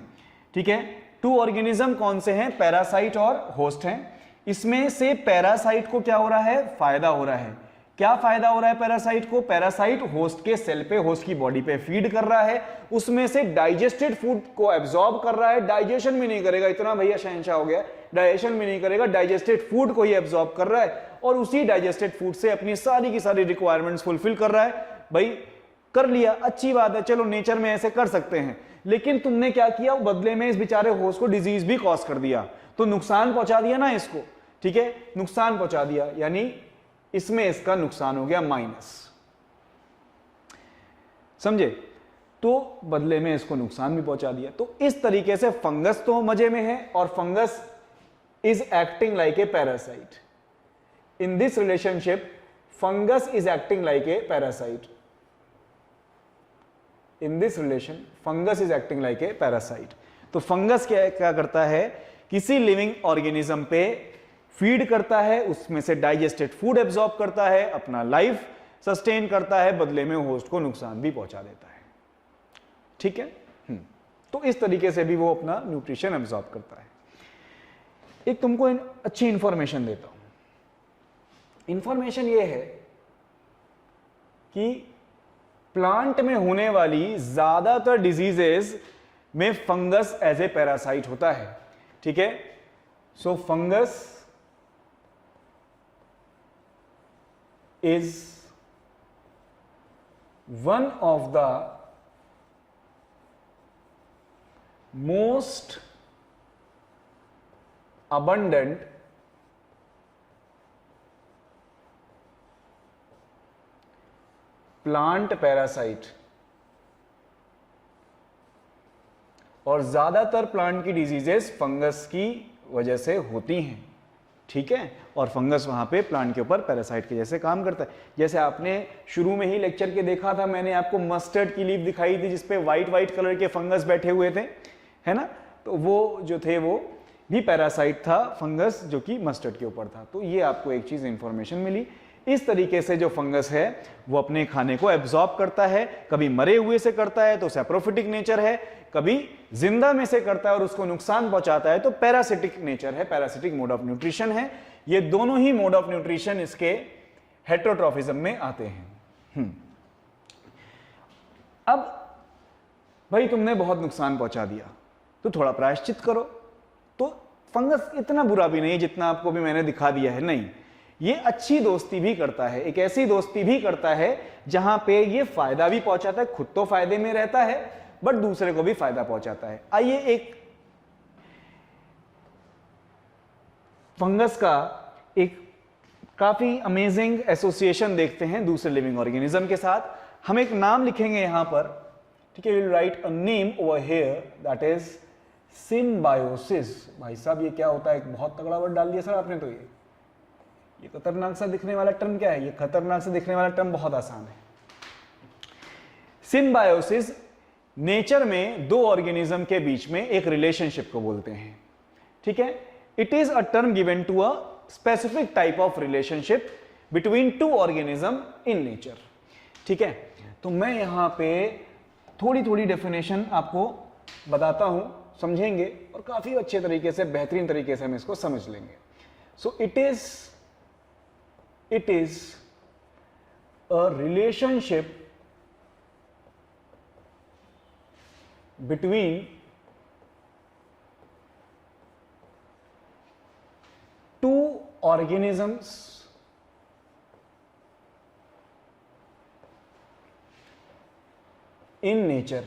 ठीक है, टू ऑर्गेनिज्म कौन से हैं? पैरासाइट और होस्ट हैं। इसमें से पैरासाइट को क्या हो रहा है? फायदा हो रहा है। क्या फायदा हो रहा है पैरासाइट को? पैरासाइट होस्ट के सेल पे, होस्ट की बॉडी पे फीड कर रहा है, उसमें से डाइजेस्टेड फूड को एब्जॉर्ब कर रहा है। डाइजेशन भी नहीं करेगा, इतना भैया शहंशाह हो गया, डाइजेशन भी नहीं करेगा, डाइजेस्टेड फूड को ही एब्जॉर्ब कर रहा है और उसी डाइजेस्टेड फूड से अपनी सारी की सारी रिक्वायरमेंट्स फुलफिल कर रहा है। भाई कर लिया, अच्छी बात है, चलो नेचर में ऐसे कर सकते हैं, लेकिन तुमने क्या किया? बदले में इस बेचारे होस्ट को डिजीज भी कॉज कर दिया, तो नुकसान पहुंचा दिया ना इसको। ठीक है, नुकसान पहुंचा दिया, यानी इसमें इसका नुकसान हो गया माइनस, समझे? तो बदले में इसको नुकसान भी पहुंचा दिया। तो इस तरीके से फंगस तो मजे में है और fungus is acting like a parasite. In this relationship fungus is acting like a parasite. In this relation fungus is acting like a parasite. तो फंगस क्या करता है, किसी लिविंग ऑर्गेनिज्म पे फीड करता है, उसमें से डाइजेस्टेड फूड एब्जॉर्ब करता है, अपना लाइफ सस्टेन करता है, बदले में होस्ट को नुकसान भी पहुंचा देता है। ठीक है, तो इस तरीके से भी वो अपना न्यूट्रिशन एब्जॉर्ब करता है। एक तुमको अच्छी इंफॉर्मेशन देता हूं। इंफॉर्मेशन ये है कि प्लांट में होने वाली ज्यादातर डिजीजेस में फंगस एज ए पैरासाइट होता है। ठीक है, so fungus is one of the most abundant plant parasite, और ज्यादातर प्लांट की डिजीजेस फंगस की वजह से होती हैं। ठीक है, और फंगस वहां पे प्लांट के ऊपर पैरासाइट के जैसे काम करता है। जैसे आपने शुरू में ही लेक्चर के देखा था, मैंने आपको मस्टर्ड की लीफ दिखाई थी जिसपे व्हाइट कलर के फंगस बैठे हुए थे, है ना? तो वो जो थे वो भी पैरासाइट था, फंगस जो कि मस्टर्ड के ऊपर था। तो ये आपको एक चीज इंफॉर्मेशन मिली। इस तरीके से जो फंगस है वो अपने खाने को एब्जॉर्ब करता है, कभी मरे हुए से करता है तो सैप्रोफिटिक नेचर है, कभी जिंदा में से करता है और उसको नुकसान पहुंचाता है तो पैरासिटिक नेचर है, पैरासिटिक मोड ऑफ न्यूट्रिशन है। ये दोनों ही मोड ऑफ न्यूट्रिशन इसके हेटेरोट्रॉफिज्म में आते हैं। अब भाई तुमने बहुत नुकसान पहुंचा दिया तो थोड़ा प्रायश्चित करो। तो फंगस इतना बुरा भी नहीं जितना आपको भी मैंने दिखा दिया है, नहीं, ये अच्छी दोस्ती भी करता है, एक ऐसी दोस्ती भी करता है जहां पे ये फायदा भी पहुंचाता है, खुद तो फायदे में रहता है बट दूसरे को भी फायदा पहुंचाता है। आइए एक फंगस का एक काफी अमेजिंग एसोसिएशन देखते हैं दूसरे लिविंग ऑर्गेनिज्म के साथ। हम एक नाम लिखेंगे यहां पर, ठीक है, will write a name over here, that is symbiosis. भाई साहब ये क्या होता है, एक बहुत तगड़ा वर्ड डाल दिया सर आपने। तो ये खतरनाक सा दिखने वाला टर्म क्या है? ये खतरनाक से दिखने वाला टर्म बहुत आसान है। सिम्बायोसिस नेचर में दो ऑर्गेनिज्म के बीच में एक रिलेशनशिप को बोलते हैं। ठीक है, it is a term given to a specific type of relationship between two organism in nature. ठीक है, तो मैं यहां पे थोड़ी थोड़ी डेफिनेशन आपको बताता हूं, समझेंगे और काफी अच्छे तरीके से, बेहतरीन तरीके से हम इसको समझ लेंगे। So it is a relationship between to organisms in nature.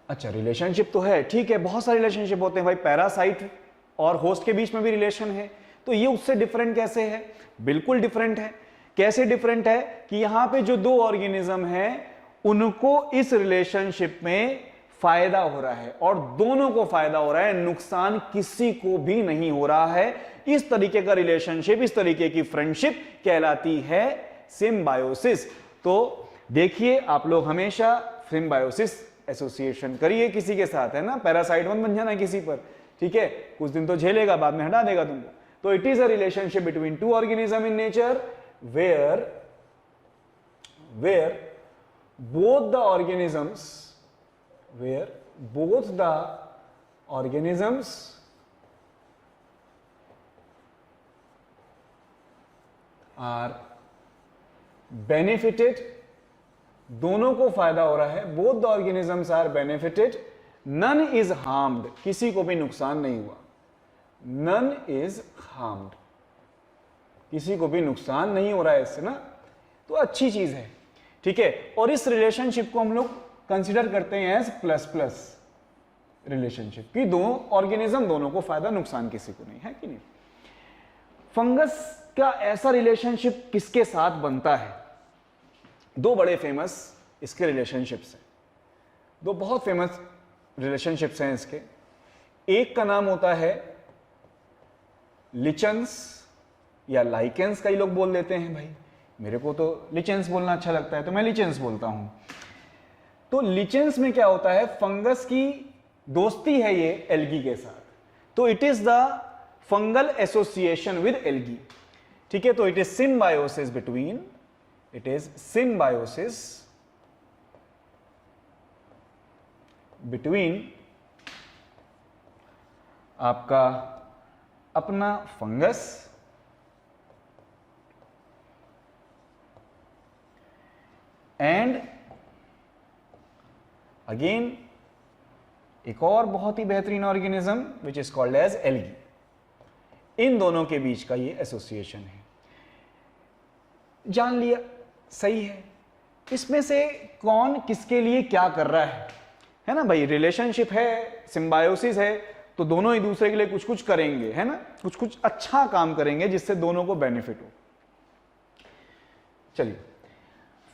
अच्छा, रिलेशनशिप तो है, ठीक है, बहुत सारे रिलेशनशिप होते हैं भाई, पैरासाइट और होस्ट के बीच में भी रिलेशन है, तो ये उससे डिफरेंट कैसे है? बिल्कुल डिफरेंट है। कैसे डिफरेंट है कि यहां पे जो दो ऑर्गेनिज्म हैं उनको इस रिलेशनशिप में फायदा हो रहा है और दोनों को फायदा हो रहा है, नुकसान किसी को भी नहीं हो रहा है। इस तरीके का रिलेशनशिप, इस तरीके की फ्रेंडशिप कहलाती है सिम्बायोसिस। तो देखिए, आप लोग हमेशा सिम्बायोसिस एसोसिएशन करिए किसी के साथ, है ना, पैरासाइट मत बन जाना किसी पर। ठीक है, कुछ दिन तो झेलेगा, बाद में हटा देगा तुमको। तो it is a relationship between two organism in nature where both the organisms are benefited, दोनों को फायदा हो रहा है, both the organisms are benefited, none is harmed, किसी को भी नुकसान नहीं हुआ, none is harmed, किसी को भी नुकसान नहीं हो रहा है इससे ना, तो अच्छी चीज है। ठीक है, और इस रिलेशनशिप को हम लोग कंसीडर करते हैं एज प्लस प्लस रिलेशनशिप, कि दो ऑर्गेनिज्म, दोनों को फायदा, नुकसान किसी को नहीं है, कि नहीं। फंगस का ऐसा रिलेशनशिप किसके साथ बनता है? दो बड़े फेमस इसके रिलेशनशिप्स हैं, दो बहुत फेमस रिलेशनशिप्स हैं इसके। एक का नाम होता है लिचेंस या लाइकेंस, कई लोग बोल देते हैं, भाई मेरे को तो लिचेंस बोलना अच्छा लगता है तो मैं लिचेंस बोलता हूं। तो लिचेंस में क्या होता है, फंगस की दोस्ती है ये एल्गी के साथ, तो it is the fungal association with algae. ठीक है, तो it is symbiosis between, it is symbiosis between आपका अपना फंगस एंड अगेन एक और बहुत ही बेहतरीन organism which is called as algae. इन दोनों के बीच का ये एसोसिएशन है। जान लिया, सही है। इसमें से कौन किसके लिए क्या कर रहा है ना भाई, रिलेशनशिप है, सिम्बायोसिस है, तो दोनों ही दूसरे के लिए कुछ कुछ करेंगे, है ना, कुछ कुछ अच्छा काम करेंगे जिससे दोनों को बेनिफिट हो। चलिए,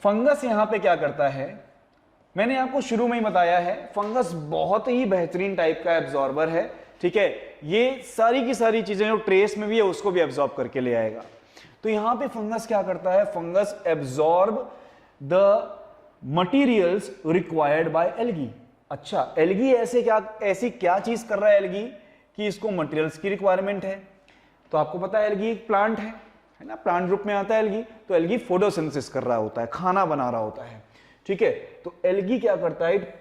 फंगस यहां पे क्या करता है, मैंने आपको शुरू में ही बताया है, फंगस बहुत ही बेहतरीन टाइप का एब्जॉर्बर है। ठीक है, ये सारी की सारी चीजें जो ट्रेस में भी है उसको भी एब्जॉर्ब करके ले आएगा। तो यहां पे फंगस क्या करता है, fungus absorb the materials required by algae. अच्छा, एल्गी ऐसी क्या चीज कर रहा है एल्गी कि इसको मटेरियल्स की रिक्वायरमेंट है? तो आपको पता है एल्गी एक प्लांट है ना, प्लांट ग्रुप में आता है एल्गी। तो एल्गी फोटोसिंथेसिस कर रहा होता है, खाना बना रहा होता है। ठीक है, तो एल्गी क्या करता है, इट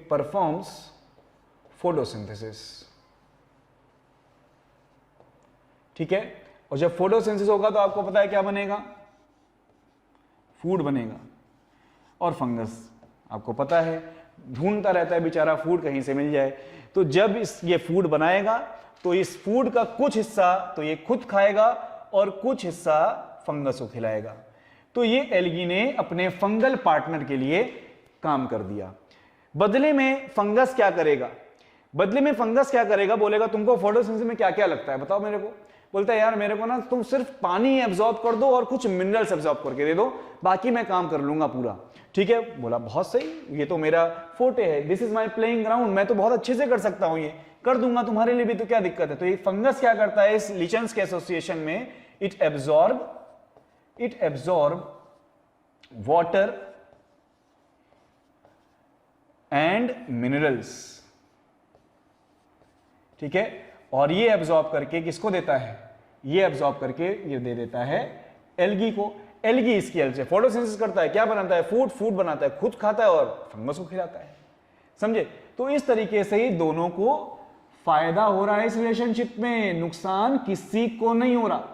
परफॉर्म्स फोटोसिंथेसिस। ठीक है, और जब फोटोसिंथेसिस होगा तो आपको पता है क्या बनेगा, फूड बनेगा। और फंगस आपको पता है ढूंढता रहता है बेचारा फूड कहीं से मिल जाए। तो जब ये फूड बनाएगा तो इस फूड का कुछ हिस्सा तो ये खुद खाएगा और कुछ हिस्सा फंगस को खिलाएगा। तो ये एल्गी ने अपने फंगल पार्टनर के लिए काम कर दिया। बदले में फंगस क्या करेगा, बोलेगा तुमको फोटोसिंथेसिस में क्या क्या लगता है बताओ मेरे को। बोलता है यार मेरे को ना तुम सिर्फ पानी एब्जॉर्ब कर दो और कुछ मिनरल्स एब्जॉर्ब करके दे दो, बाकी मैं काम कर लूंगा पूरा। ठीक है, बोला बहुत सही, ये तो मेरा फोटे है, this is my playing ground, मैं तो बहुत अच्छे से कर सकता हूं, ये कर दूंगा तुम्हारे लिए भी, तो क्या दिक्कत है। तो ये फंगस क्या करता है इस लिचेंस के एसोसिएशन में, it absorb water and minerals. ठीक है, और ये एब्जॉर्ब करके किसको देता है, ये एब्जॉर्ब करके ये दे देता है एल्गी को। एल्गी इसकी हेल्प से फोटोसिंथेसिस करता है, क्या बनाता है, फूड बनाता है, खुद खाता है और फंगस को खिलाता है। समझे? तो इस तरीके से ही दोनों को फायदा हो रहा है इस रिलेशनशिप में, नुकसान किसी को नहीं हो रहा।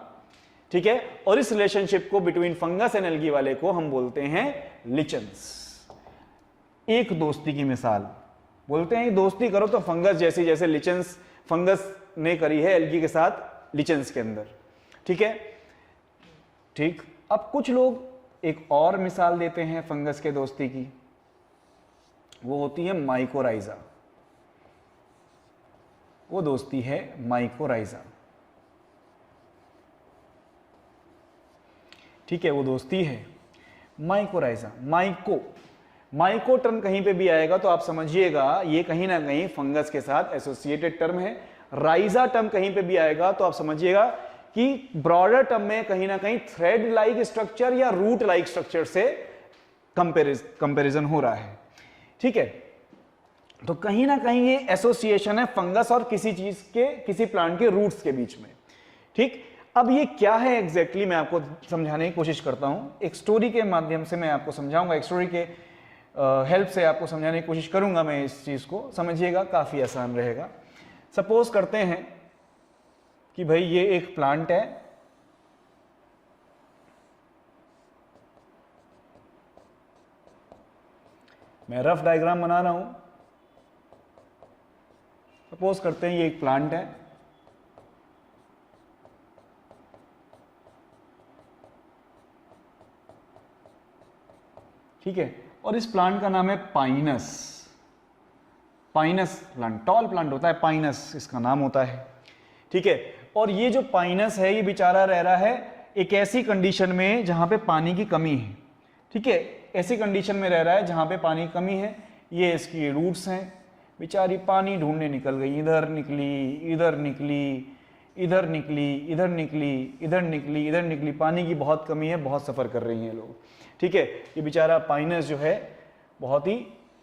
ठीक है, और इस रिलेशनशिप को बिटवीन फंगस एंड एल्गी वाले को हम बोलते हैं लिचेंस। एक दोस्ती की मिसाल बोलते हैं, दोस्ती करो तो फंगस जैसे लिचेंस फंगस ने करी है एल्गी के साथ लिचेंस के अंदर। ठीक है, ठीक। अब कुछ लोग एक और मिसाल देते हैं फंगस के दोस्ती की, वो होती है माइकोराइजा। वो दोस्ती है माइकोराइजा। ठीक है, वो दोस्ती है माइकोराइजा। माइको टर्म कहीं पे भी आएगा तो आप समझिएगा ये कहीं ना कहीं फंगस के साथ एसोसिएटेड टर्म है। राइजा टर्म कहीं पे भी आएगा तो आप समझिएगा कि ब्रॉडर टर्म में कहीं ना कहीं थ्रेड लाइक स्ट्रक्चर या रूट लाइक स्ट्रक्चर से कंपैरिजन हो रहा है। ठीक है, तो कहीं ना कहीं ये एसोसिएशन है फंगस और किसी चीज के, किसी प्लांट के रूट्स के बीच में। ठीक, अब ये क्या है एग्जैक्टली मैं आपको समझाने की कोशिश करता हूं, एक स्टोरी के माध्यम से मैं आपको समझाऊंगा, एक स्टोरी के हेल्प से आपको समझाने की कोशिश करूंगा मैं इस चीज को, समझिएगा, काफी आसान रहेगा। सपोज करते हैं कि भाई ये एक प्लांट है, मैं रफ डायग्राम बना रहा हूं। सपोज करते हैं ये एक प्लांट है, ठीक है, और इस प्लांट का नाम है Pinus. Pinus plant, tall plant होता है, पाइनस इसका नाम होता है, ठीक है। और ये जो पाइनस है ये बेचारा रह रहा है एक ऐसी कंडीशन में जहां पे पानी की कमी है, ठीक है, ऐसी कंडीशन में रह रहा है जहां पे पानी की कमी है। ये इसकी रूट्स हैं, बेचारी पानी ढूंढने निकल गई, इधर निकली, इधर निकली, इधर निकली, इधर निकली, इधर निकली, इधर निकली, पानी की बहुत कमी है, बहुत सफ़र कर रही हैं लोग, ठीक है। ये बेचारा पाइनस जो है बहुत ही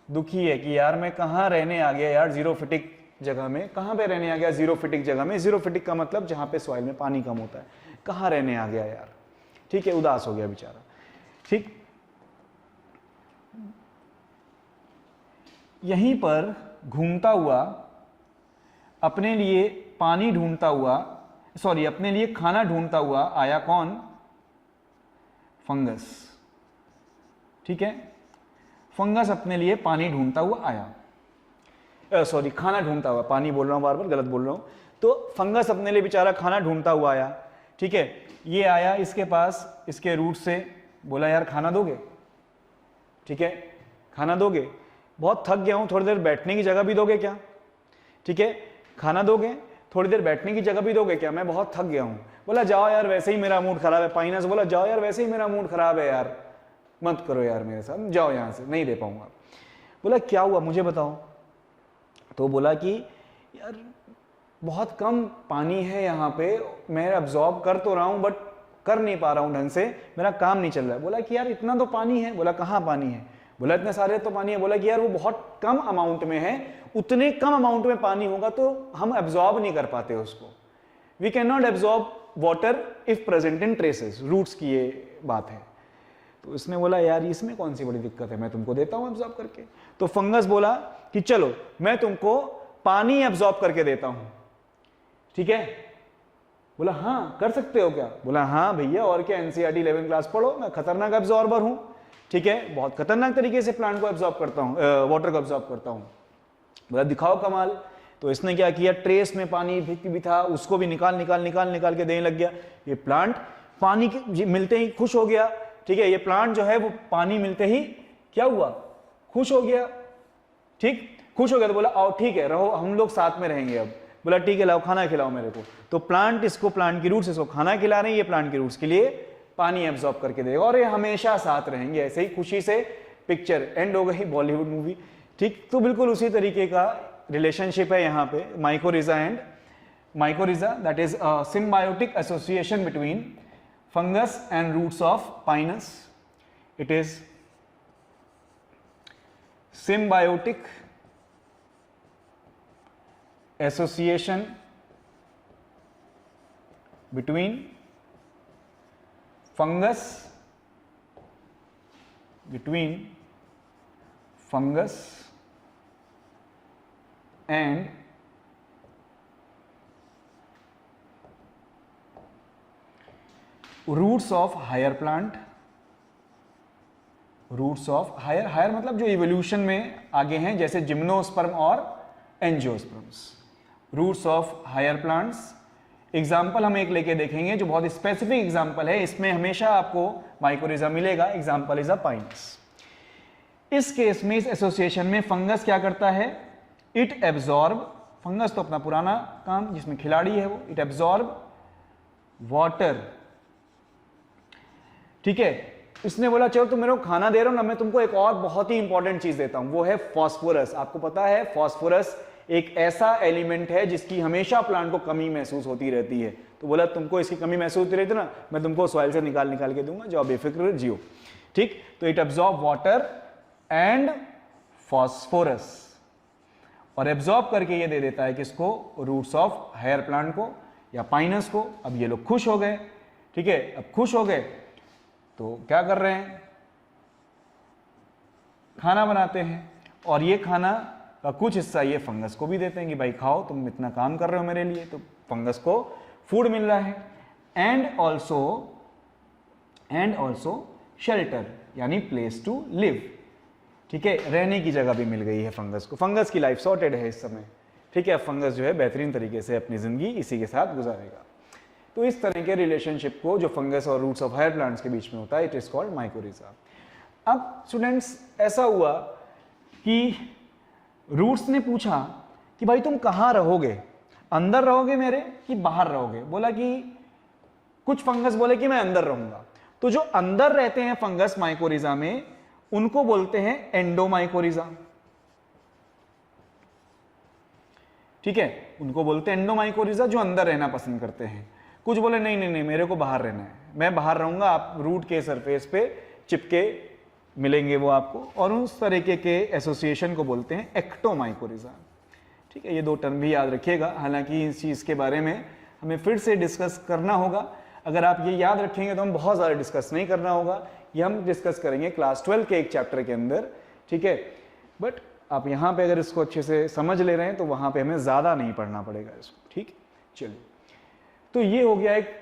दुखी है कि यार मैं कहाँ रहने आ गया यार, जीरोफिटिक जगह में, कहाँ पे रहने आ गया, जीरोफिटिक जगह में। जीरोफिटिक का मतलब जहाँ पे सॉइल में पानी कम होता है, कहाँ रहने आ गया यार, ठीक है, उदास हो गया बेचारा, ठीक। यहीं पर घूमता हुआ अपने लिए पानी ढूंढता हुआ, सॉरी अपने लिए खाना ढूंढता हुआ आया कौन? फंगस, ठीक है। फंगस अपने लिए पानी ढूंढता हुआ आया, सॉरी खाना ढूंढता हुआ, पानी बोल रहा हूं, बार बार गलत बोल रहा हूं। तो फंगस अपने लिए बेचारा खाना ढूंढता हुआ आया, ठीक है। ये आया इसके पास, इसके रूट से, बोला यार खाना दोगे, ठीक है, खाना दोगे, बहुत थक गया हूं, थोड़ी देर बैठने की जगह भी दोगे क्या, ठीक है, खाना दोगे, थोड़ी देर बैठने की जगह भी दोगे क्या, मैं बहुत थक गया हूं। बोला जाओ यार वैसे ही मेरा मूड खराब है। पाइनस बोला जाओ यार वैसे ही मेरा मूड खराब है यार, मत करो यार मेरे साथ, जाओ यहां से, नहीं दे पाऊंगा। बोला क्या हुआ मुझे बताओ। तो बोला कि यार बहुत कम पानी है यहाँ पे, मैं अब्जॉर्ब कर तो रहा हूँ बट कर नहीं पा रहा हूँ ढंग से, मेरा काम नहीं चल रहा है। बोला कि यार इतना तो पानी है। बोला कहाँ पानी है। बोला इतने सारे तो पानी है। बोला कि यार वो बहुत कम अमाउंट में है, उतने कम अमाउंट में पानी होगा तो हम एब्जॉर्ब नहीं कर पाते उसको। We can not absorb water if present in traces, roots की ये बात है। तो इसने बोला यार इसमें कौन सी बड़ी दिक्कत है, मैं तुमको देता हूं एब्जॉर्ब करके। तो फंगस बोला कि चलो मैं तुमको पानी एब्जॉर्ब करके देता हूं, ठीक है। बोला हाँ कर सकते हो क्या। बोला हाँ भैया और क्या, एनसीईआरटी 11 क्लास पढ़ो, मैं खतरनाक एब्जॉर्बर हूं, ठीक है, बहुत खतरनाक तरीके से प्लांट को एब्जॉर्ब करता हूं, वाटर को एब्जॉर्ब करता हूं। बोला दिखाओ कमाल। तो इसने क्या किया, ट्रेस में पानी भी था उसको भी निकाल के देने लग गया। ये प्लांट पानी मिलते ही खुश हो गया, ठीक है। ये प्लांट जो है वो पानी मिलते ही क्या हुआ, खुश हो गया, ठीक, खुश हो गया। तो बोला आओ ठीक है रहो, हम लोग साथ में रहेंगे अब। बोला ठीक है लाओ खाना खिलाओ मेरे को। तो प्लांट इसको, प्लांट की रूट्स इसको खाना खिला रहे हैं, ये प्लांट की रूट्स के लिए पानी एब्जॉर्ब करके देगा और ये हमेशा साथ रहेंगे। ऐसे ही खुशी से पिक्चर एंड हो गई, बॉलीवुड मूवी, ठीक। तो बिल्कुल उसी तरीके का रिलेशनशिप है यहाँ पे mycorrhiza and mycorrhiza, that is symbiotic association between fungus and roots of pinus. It is symbiotic association between fungus and roots of higher plant. Roots of higher, higher मतलब जो इवोल्यूशन में आगे हैं, जैसे जिम्नोस्पर्म और angiosperms. Roots of higher plants. Example हम एक लेके देखेंगे जो बहुत स्पेसिफिक एग्जाम्पल है, इसमें हमेशा आपको माइकोरिजा मिलेगा। Example is a Pinus. इस केस में, इस एसोसिएशन में फंगस क्या करता है, इट एब्जॉर्ब, फंगस तो अपना पुराना काम जिसमें खिलाड़ी है वो, इट एब्जॉर्ब वाटर, ठीक है। इसने बोला चलो तुम मेरे को खाना दे रहे हो ना, मैं तुमको एक और बहुत ही इंपॉर्टेंट चीज देता हूं, वो है फास्फोरस। आपको पता है फास्फोरस एक ऐसा एलिमेंट है जिसकी हमेशा प्लांट को कमी महसूस होती रहती है। तो बोला तुमको इसकी कमी महसूस होती रहती है ना, मैं तुमको सॉइल से निकाल के दूंगा, जो बेफिक्र जियो, ठीक। तो it absorb water and phosphorus, और एब्जॉर्ब करके ये दे देता है किसको, रूट्स ऑफ हायर प्लांट को या पाइनस को। अब ये लोग खुश हो गए, ठीक है। अब खुश हो गए तो क्या कर रहे हैं, खाना बनाते हैं, और ये खाना का कुछ हिस्सा ये फंगस को भी देते हैं कि भाई खाओ, तुम इतना काम कर रहे हो मेरे लिए, तो फंगस को फूड मिल रहा है। एंड ऑल्सो शेल्टर, यानी प्लेस टू लिव, ठीक है, रहने की जगह भी मिल गई है फंगस को। फंगस की लाइफ सॉर्टेड है इस समय, ठीक है। फंगस जो है बेहतरीन तरीके से अपनी जिंदगी इसी के साथ गुजारेगा। तो इस तरह के रिलेशनशिप को जो फंगस और रूट्स ऑफ हायर प्लांट्स के बीच में होता है, इट इज कॉल्ड माइकोरिजा। अब स्टूडेंट्स ऐसा हुआ कि रूट्स ने पूछा कि भाई तुम कहाँ रहोगे, अंदर रहोगे मेरे कि बाहर रहोगे? बोला कि कुछ फंगस बोले कि मैं अंदर रहूंगा। तो जो अंदर रहते हैं फंगस माइकोरिजा में, उनको बोलते हैं एंडोमाइकोरिजा। ठीक है, उनको बोलते हैं एंडोमाइकोरिजा, जो अंदर रहना पसंद करते हैं। कुछ बोले नहीं नहीं नहीं, मेरे को बाहर रहना है, मैं बाहर रहूंगा, आप रूट के सरफेस पे चिपके मिलेंगे वो आपको, और उस तरीके के एसोसिएशन को बोलते हैं एक्टोमाइकोरिजा। ठीक है, ये दो टर्म भी याद रखिएगा। हालांकि इस चीज़ के बारे में हमें फिर से डिस्कस करना होगा। अगर आप ये याद रखेंगे तो हम बहुत ज़्यादा डिस्कस नहीं करना होगा, ये हम डिस्कस करेंगे क्लास 12 के एक चैप्टर के अंदर। ठीक है, बट आप यहाँ पे अगर इसको अच्छे से समझ ले रहे हैं तो वहाँ पे हमें ज़्यादा नहीं पढ़ना पड़ेगा इसको। ठीक, चलिए, तो ये हो गया एक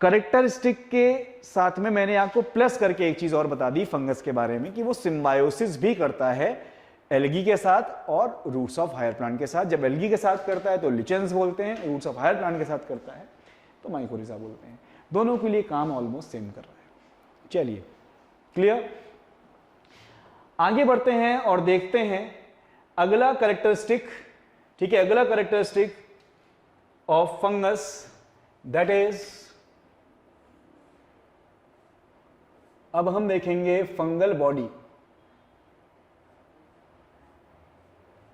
करेक्टरिस्टिक के साथ में मैंने आपको प्लस करके एक चीज़ और बता दी फंगस के बारे में कि वो सिम्बायोसिस भी करता है एल्गी के साथ और रूट्स ऑफ हायर प्लांट के साथ। जब एल्गी के साथ करता है तो लिचेंस बोलते हैं, रूट्स ऑफ हायर प्लांट के साथ करता है तो माइकोरिजा बोलते हैं। दोनों के लिए काम ऑलमोस्ट सेम कर रहा है। चलिए, क्लियर? आगे बढ़ते हैं और देखते हैं अगला करेक्टरिस्टिक। ठीक है, अगला characteristic of fungus, that is, अब हम देखेंगे फंगल बॉडी।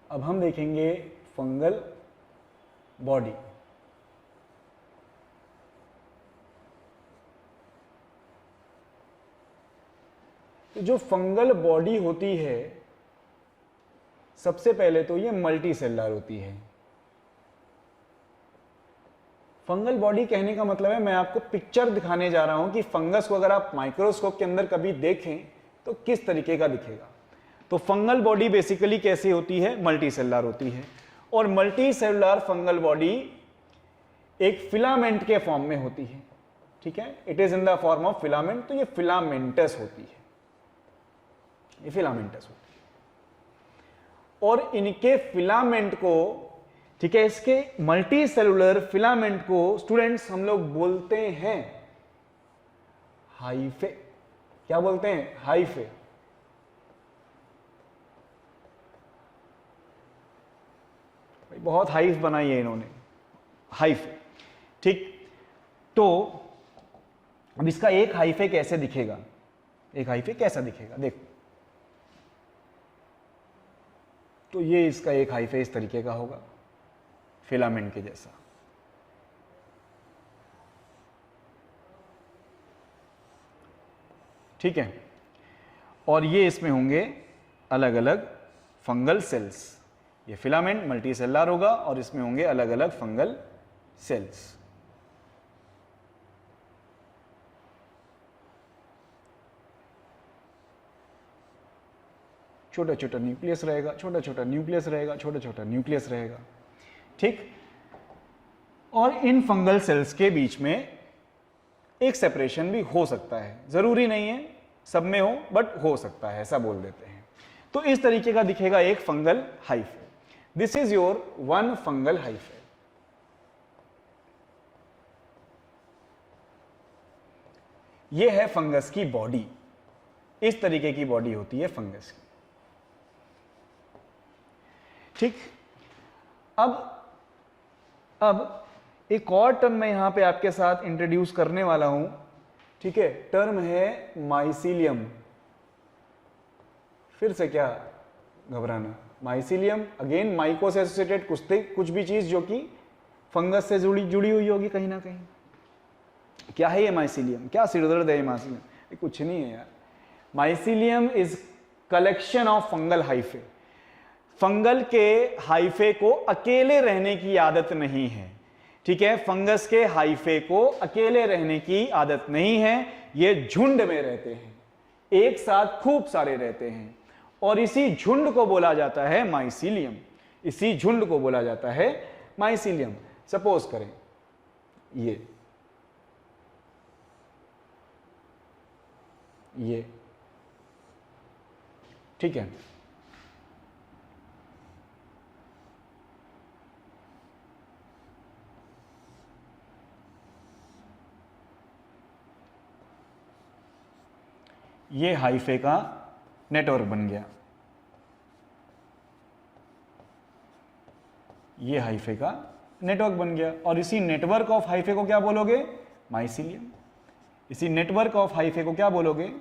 अब हम देखेंगे फंगल बॉडी। तो जो फंगल बॉडी होती है, सबसे पहले तो ये मल्टी सेलुलर होती है। फंगल बॉडी कहने का मतलब है, मैं आपको पिक्चर दिखाने जा रहा हूं कि फंगस को अगर आप माइक्रोस्कोप के अंदर कभी देखें तो किस तरीके का दिखेगा। तो फंगल बॉडी बेसिकली कैसी होती है? मल्टी सेलुलर होती है। और मल्टी सेलुलर फंगल बॉडी एक फिलामेंट के फॉर्म में होती है। ठीक है, it is in the form of filament. तो ये फिलामेंटस होती है, ये फिलामेंटस होती है। और इनके फिलामेंट को, ठीक है, इसके मल्टी सेलुलर फिलामेंट को स्टूडेंट्स हम लोग बोलते हैं हाइफे। क्या बोलते हैं? हाइफे। बहुत हाइफ बनाई है इन्होंने, हाइफे। ठीक, तो अब इसका एक हाइफे कैसे दिखेगा? एक हाइफे कैसा दिखेगा? देखो, तो ये इसका एक हाइफे इस तरीके का होगा, फिलामेंट के जैसा। ठीक है, और ये इसमें होंगे अलग अलग फंगल सेल्स। ये फिलामेंट मल्टी सेलुलर होगा और इसमें होंगे अलग अलग फंगल सेल्स। छोटा छोटा न्यूक्लियस रहेगा, छोटा छोटा न्यूक्लियस रहेगा, छोटा छोटा न्यूक्लियस रहेगा। ठीक, और इन फंगल सेल्स के बीच में एक सेपरेशन भी हो सकता है, जरूरी नहीं है सब में हो, बट हो सकता है, ऐसा बोल देते हैं। तो इस तरीके का दिखेगा एक fungal hyphae. This is your one fungal hyphae. ये है फंगस की बॉडी, इस तरीके की बॉडी होती है फंगस की। ठीक, अब एक और टर्म मैं यहां पे आपके साथ इंट्रोड्यूस करने वाला हूं। ठीक है, टर्म है माइसीलियम। फिर से क्या घबराना, माइसीलियम अगेन माइको से एसोसिएटेड कुछ भी चीज जो कि फंगस से जुड़ी हुई होगी कहीं ना कहीं। क्या है ये माइसीलियम? क्या सिरदर्द है ये माइसीलियम? ये कुछ नहीं है यार। Mycelium is collection of fungal hyphae. Fungal के हाइफे को अकेले रहने की आदत नहीं है। ठीक है, फंगस के हाइफे को अकेले रहने की आदत नहीं है, ये झुंड में रहते हैं, एक साथ खूब सारे रहते हैं, और इसी झुंड को बोला जाता है माइसीलियम। इसी झुंड को बोला जाता है माइसीलियम। सपोज करें ये ठीक है, ये हाइफे का नेटवर्क बन गया। ये हाइफे का नेटवर्क बन गया, और इसी नेटवर्क ऑफ हाइफे को क्या बोलोगे? माइसीलियम। इसी नेटवर्क ऑफ हाइफे को क्या बोलोगे?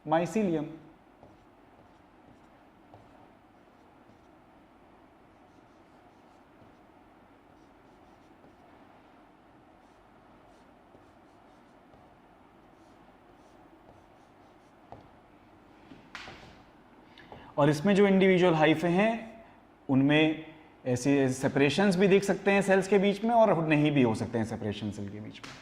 माइसीलियम। और इसमें जो इंडिविजुअल हाइफे हैं उनमें ऐसे सेपरेशंस भी देख सकते हैं सेल्स के बीच में, और नहीं भी हो सकते हैं सेपरेशन सेल के बीच में।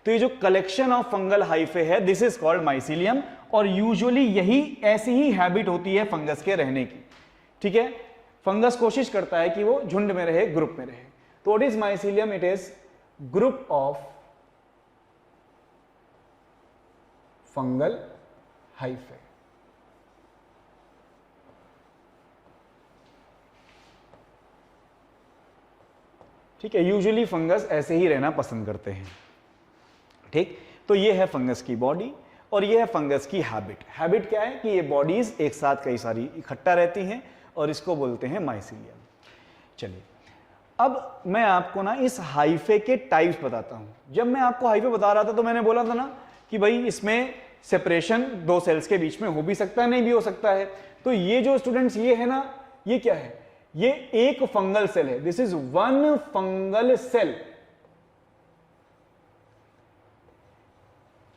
तो ये जो कलेक्शन ऑफ फंगल हाइफे है, दिस इज कॉल्ड माइसीलियम, और यूजुअली यही ऐसी ही हैबिट होती है फंगस के रहने की। ठीक है, फंगस कोशिश करता है कि वो झुंड में रहे, ग्रुप में रहे। तो what is mycelium? It is group of fungal hyphae. ठीक है, यूजुअली फंगस ऐसे ही रहना पसंद करते हैं। ठीक, तो ये है फंगस की बॉडी और ये है फंगस की हैबिट। हैबिट क्या है कि ये बॉडीज एक साथ कई सारी इकट्ठा रहती हैं और इसको बोलते हैं माइसीलियम। चलिए, अब मैं आपको ना इस हाइफे के टाइप्स बताता हूं। जब मैं आपको हाइफे बता रहा था तो मैंने बोला था ना कि भाई इसमें सेपरेशन दो सेल्स के बीच में हो भी सकता है, नहीं भी हो सकता है। तो ये जो स्टूडेंट्स ये है ना, ये क्या है? ये एक फंगल सेल है। This is one fungal cell.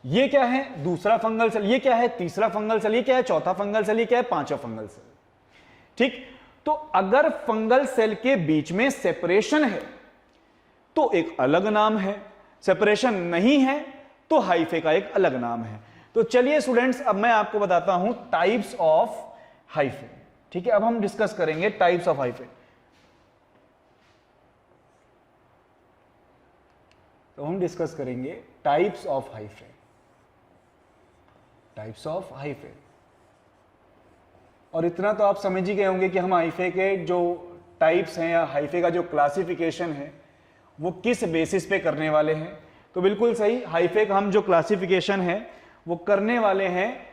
ये क्या है? दूसरा फंगल सेल। ये क्या है? तीसरा फंगल सेल। ये क्या है? चौथा फंगल सेल। ये क्या है? पांचवा फंगल सेल। ठीक, तो अगर फंगल सेल के बीच में सेपरेशन है तो एक अलग नाम है, सेपरेशन नहीं है तो हाइफे का एक अलग नाम है। तो चलिए स्टूडेंट्स, अब मैं आपको बताता हूं टाइप्स ऑफ हाइफे। ठीक है, अब हम डिस्कस करेंगे टाइप्स ऑफ हाइफे। तो हम डिस्कस करेंगे types of hyphae. Types of hyphae, और इतना तो आप समझ ही गए होंगे कि हम हाइफे के जो टाइप्स हैं या हाइफे का जो क्लासिफिकेशन है वो किस बेसिस पे करने वाले हैं। तो बिल्कुल सही, हाइफे का हम जो क्लासिफिकेशन है वो करने वाले हैं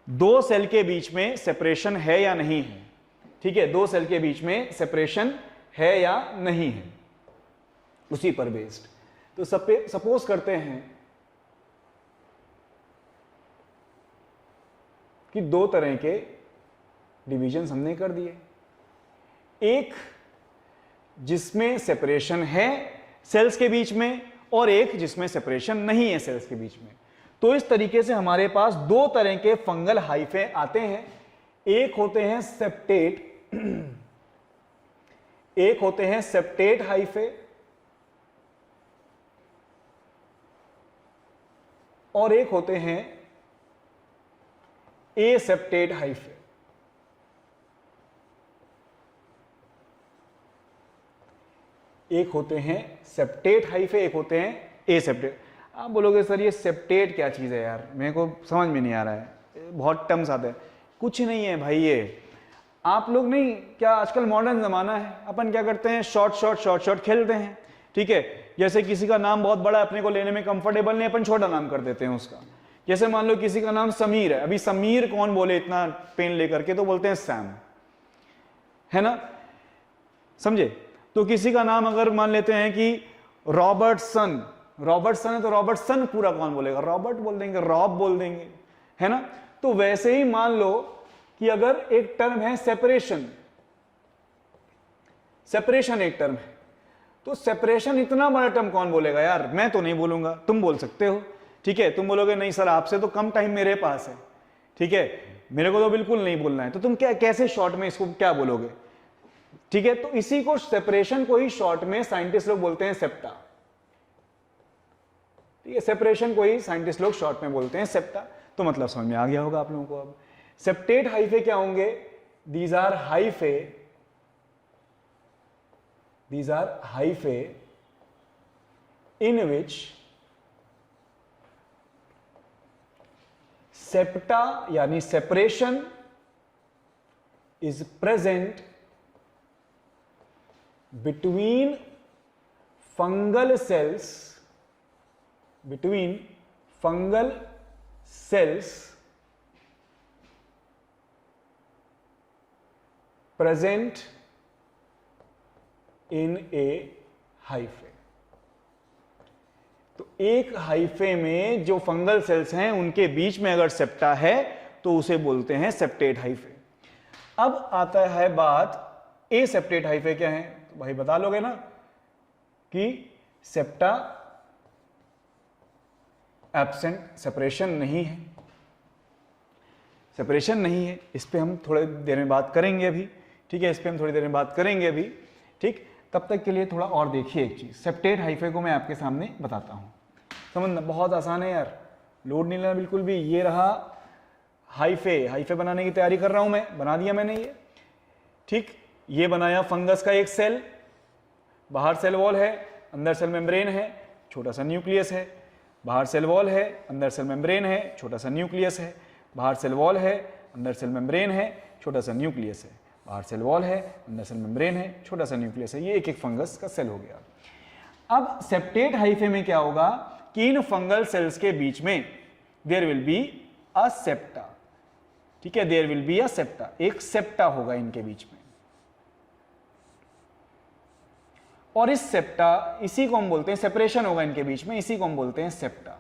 दो सेल के बीच में सेपरेशन है या नहीं है। ठीक है, दो सेल के बीच में सेपरेशन है या नहीं है, उसी पर बेस्ड। तो सपोज करते हैं कि दो तरह के डिवीजन हमने कर दिए, एक जिसमें सेपरेशन है सेल्स के बीच में और एक जिसमें सेपरेशन नहीं है सेल्स के बीच में। तो इस तरीके से हमारे पास दो तरह के फंगल हाइफे आते हैं। एक होते हैं सेप्टेट, एक होते हैं सेप्टेट हाइफे और एक होते हैं एसेप्टेट हाइफे। एक होते हैं सेप्टेट हाइफे, एक होते हैं एसेप्टेट। आप बोलोगे सर ये सेप्टेट क्या चीज है यार, मेरे को समझ में नहीं आ रहा है, बहुत टर्म्स आते हैं। कुछ नहीं है भाई, ये आप लोग नहीं क्या, आजकल मॉडर्न जमाना है, अपन क्या करते हैं शॉर्ट शॉर्ट शॉर्ट शॉर्ट खेलते हैं। ठीक है, जैसे किसी का नाम बहुत बड़ा अपने को लेने में कंफर्टेबल नहीं, अपन छोटा नाम कर देते हैं उसका। जैसे मान लो किसी का नाम समीर है, अभी समीर कौन बोले इतना पेन लेकर के, तो बोलते हैं सैम, है ना, समझे। तो किसी का नाम अगर मान लेते हैं कि रॉबर्टसन, रॉबर्टसन है तो रॉबर्टसन पूरा कौन बोलेगा, रॉबर्ट बोल देंगे, रॉब बोल देंगे, है ना। तो वैसे ही मान लो कि अगर एक टर्म है सेपरेशन, सेपरेशन एक टर्म है, तो सेपरेशन इतना बड़ा टर्म कौन बोलेगा यार, मैं तो नहीं बोलूंगा, तुम बोल सकते हो। ठीक है, तुम बोलोगे नहीं सर आपसे तो कम टाइम मेरे पास है, ठीक है, मेरे को तो बिल्कुल नहीं बोलना है, तो तुम क्या कैसे शॉर्ट में इसको क्या बोलोगे। ठीक है, तो इसी को सेपरेशन को ही शॉर्ट में साइंटिस्ट लोग बोलते हैं सेप्टा। ठीक है, सेपरेशन को ही साइंटिस्ट लोग शॉर्ट में बोलते हैं सेप्टा। तो मतलब समझ में आ गया होगा आप लोगों को। अब सेप्टेट हाइफे क्या होंगे, these are hyphae, these are hyphae in which septa यानी separation is present between fungal cells, between fungal cells present in A hyphae. तो एक हाइफे में जो फंगल सेल्स हैं उनके बीच में अगर सेप्टा है तो उसे बोलते हैं सेप्टेट हाइफे। अब आता है बात ए सेप्टेट हाइफे क्या है, तो भाई बता लोगे ना कि सेप्टा एब्सेंट, सेपरेशन नहीं है, सेपरेशन नहीं है। इस पे हम थोड़ी देर में बात करेंगे अभी, ठीक है, इस पे हम थोड़ी देर में बात करेंगे अभी, ठीक। तब तक के लिए थोड़ा और देखिए एक चीज, सेप्टेट हाइफे को मैं आपके सामने बताता हूं, समझना बहुत आसान है यार, लोड नहीं लेना बिल्कुल भी। ये रहा हाइफे, हाइफे बनाने की तैयारी कर रहा हूं मैं, बना दिया मैंने ये, ठीक। ये बनाया फंगस का एक सेल, बाहर सेल वॉल है, अंदर सेल मेम्ब्रेन है, छोटा सा न्यूक्लियस है, बाहर सेल वॉल है, अंदर सेल मेम्ब्रेन है, छोटा सा न्यूक्लियस है, बाहर सेल वॉल है, अंदर सेल मेम्ब्रेन है, छोटा सा न्यूक्लियस है, बाहर सेल वॉल है, अंदर सेल मेम्ब्रेन है, छोटा सा न्यूक्लियस है। ये एक एक फंगस का सेल हो गया। अब सेप्टेट हाइफे में क्या होगा कि इन फंगल सेल्स के बीच में there will be a septa, ठीक है, there will be a septa, एक सेप्टा होगा इनके बीच में। और इस सेप्टा, इसी को हम बोलते हैं, सेपरेशन होगा इनके बीच में, इसी को हम बोलते हैं सेप्टा।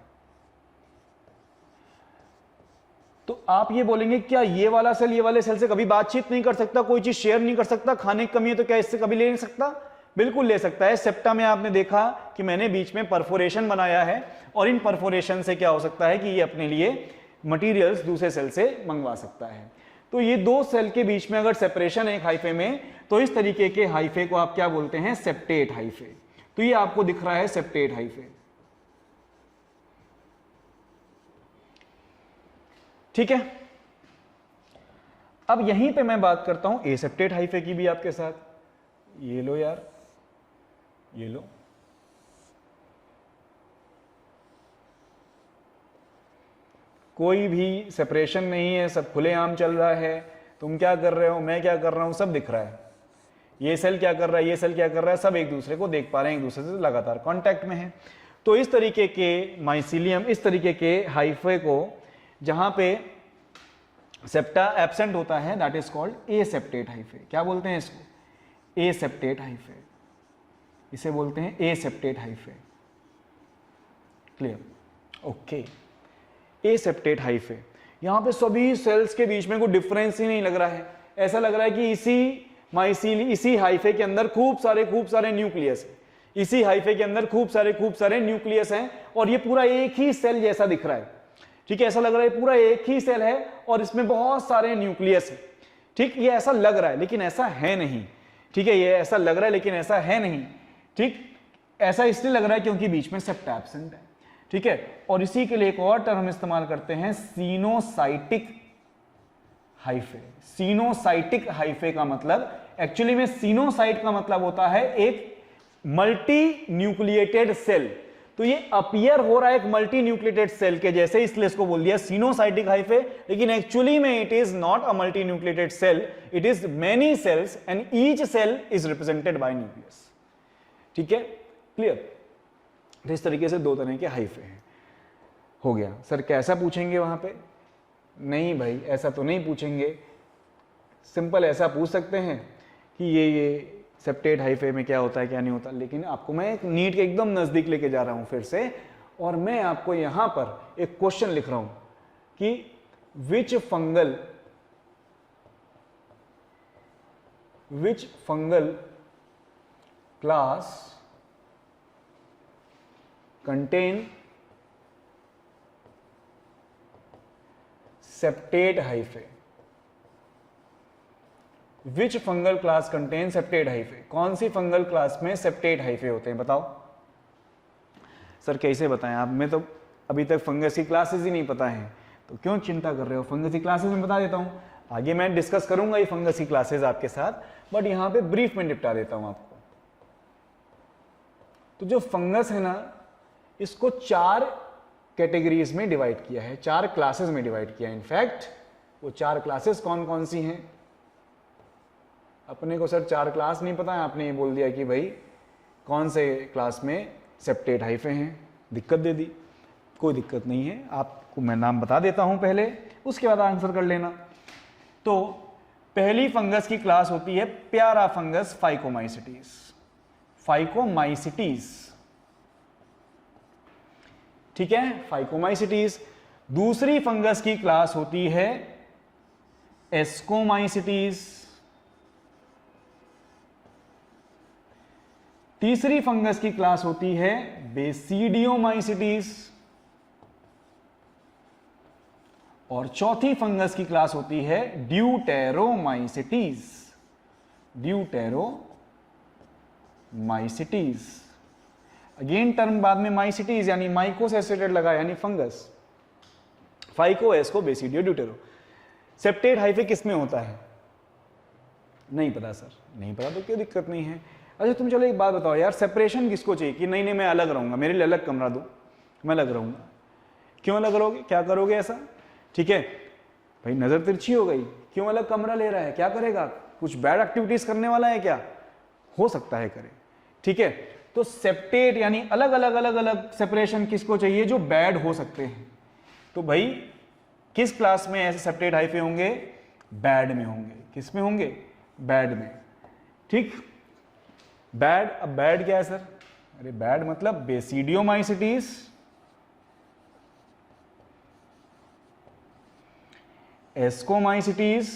तो आप ये बोलेंगे क्या ये वाला सेल ये वाले सेल से कभी बातचीत नहीं कर सकता, कोई चीज शेयर नहीं कर सकता, खाने की कमी है तो क्या इससे कभी ले नहीं सकता? बिल्कुल ले सकता है। सेप्टा में आपने देखा कि मैंने बीच में परफोरेशन बनाया है, और इन परफोरेशन से क्या हो सकता है कि ये अपने लिए मटेरियल्स दूसरे सेल से मंगवा सकता है। तो ये दो सेल के बीच में अगर सेपरेशन है एक हाइफे में, तो इस तरीके के हाइफे को आप क्या बोलते हैं? Septate hyphae. तो ये आपको दिख रहा है सेप्टेट हाइफे, ठीक है। अब यहीं पे मैं बात करता हूं एसेप्टेट हाइफे की भी आपके साथ। ये लो यार, ये लो, कोई भी सेपरेशन नहीं है, सब खुलेआम चल रहा है। तुम क्या कर रहे हो, मैं क्या कर रहा हूं, सब दिख रहा है। ये सेल क्या कर रहा है, ये सेल क्या कर रहा है, सब एक दूसरे को देख पा रहे हैं, एक दूसरे से लगातार कांटेक्ट में है। तो इस तरीके के माइसीलियम, इस तरीके के हाइफे को जहां पे सेप्टा एब्सेंट होता है, that is called aseptate hyphae. क्या बोलते हैं इसको? एसेप्टेट हाइफे, इसे बोलते हैं aseptate hyphae. Clear? Okay. Aseptate hyphae, यहां पे सभी सेल्स के बीच में कोई डिफरेंस ही नहीं लग रहा है। ऐसा लग रहा है कि इसी हाइफे के अंदर खूब सारे न्यूक्लियस है, इसी हाइफे के अंदर खूब सारे न्यूक्लियस हैं, और ये पूरा एक ही सेल जैसा दिख रहा है। ठीक है, ऐसा लग रहा है पूरा एक ही सेल है और इसमें बहुत सारे न्यूक्लियस है। ठीक, ये ऐसा लग रहा है लेकिन ऐसा है नहीं। ठीक है, ये ऐसा लग रहा है लेकिन ऐसा है नहीं। ठीक, ऐसा इसलिए लग रहा है क्योंकि बीच में सेप्टा एब्सेंट है। ठीक है, और इसी के लिए एक और टर्म हम इस्तेमाल करते हैं, सीनोसाइटिक हाइफे। सीनोसाइटिक हाइफे का मतलब, एक्चुअली में सीनोसाइट का मतलब होता है एक मल्टी न्यूक्लिएटेड सेल। तो ये अपीयर हो रहा है एक मल्टी न्यूक्लिएटेड सेल के जैसे, इसलिए इसको बोल दिया सीनोसाइटिक हाइफे। लेकिन एक्चुअली में it is not a multinucleated cell, it is many cells and each cell is represented by nucleus. ठीक है, क्लियर? तो इस तरीके से दो तरह के हाइफे हैं। हो गया। सर कैसा पूछेंगे वहां पे? नहीं भाई, ऐसा तो नहीं पूछेंगे। सिंपल ऐसा पूछ सकते हैं कि ये सेप्टेट हाइफे में क्या होता है क्या नहीं होता, लेकिन आपको मैं एक नीट के एकदम नजदीक लेके जा रहा हूं फिर से, और मैं आपको यहां पर एक क्वेश्चन लिख रहा हूं कि which fungal class contain septate hyphae. Which fungal class contain septate hyphae? कौन सी फंगल क्लास में सेप्टेट हाइफे होते हैं, बताओ। सर कैसे बताएं आप, मैं तो अभी तक फंगस की क्लासेस ही नहीं पता है, तो क्यों चिंता कर रहे हो? फंगस की क्लासेस में बता देता हूं, आगे मैं डिस्कस करूंगा ये फंगस की क्लासेस आपके साथ, बट यहां पे ब्रीफ में निपटा देता हूं आपको। तो जो फंगस है ना, इसको 4 कैटेगरीज में डिवाइड किया है, 4 क्लासेस में डिवाइड किया है। इनफैक्ट वो 4 क्लासेस कौन कौन सी हैं? अपने को सर 4 क्लास नहीं पता है, आपने ये बोल दिया कि भाई कौन से क्लास में सेप्टेट हाइफे हैं, दिक्कत दे दी। कोई दिक्कत नहीं है, आपको मैं नाम बता देता हूं पहले, उसके बाद आंसर कर लेना। तो पहली फंगस की क्लास होती है प्यारा फंगस फाइकोमाइसिटीज। फाइकोमाइसिटीज, ठीक है, फाइकोमाइसिटीज। दूसरी फंगस की क्लास होती है एस्कोमाइसिटीज। तीसरी फंगस की क्लास होती है बेसिडियोमाइसिटीज और चौथी फंगस की क्लास होती है ड्यूटेरोमाइसिटीज। ड्यूटेरोमाइसिटीज, अगेन टर्म बाद में माइसिटीज यानी माइको से एसोसिएटेड लगा यानी fungus. Phyco, asco, basidio, deutero. Septate hyphae किसमें होता है? नहीं पता सर, नहीं पता तो कोई दिक्कत नहीं है। अच्छा तुम चलो एक बात बताओ यार, सेपरेशन किसको चाहिए कि नहीं नहीं मैं अलग रहूंगा, मेरे लिए अलग कमरा दो, मैं अलग रहूंगा। क्यों अलग रहोगे, क्या करोगे ऐसा? ठीक है भाई, नजर तिरछी हो गई, क्यों अलग कमरा ले रहा है, क्या करेगा, कुछ बैड एक्टिविटीज करने वाला है क्या? हो सकता है करे, ठीक है। तो सेप्टेट यानी अलग अलग अलग अलग सेपरेशन किसको चाहिए? जो बैड हो सकते हैं। तो भाई किस क्लास में ऐसे सेप्टेट हाइफे होंगे? बैड में होंगे। किस में होंगे? बैड में, ठीक। बैड, अब बैड क्या है सर? अरे बैड मतलब basidiomycetes, ascomycetes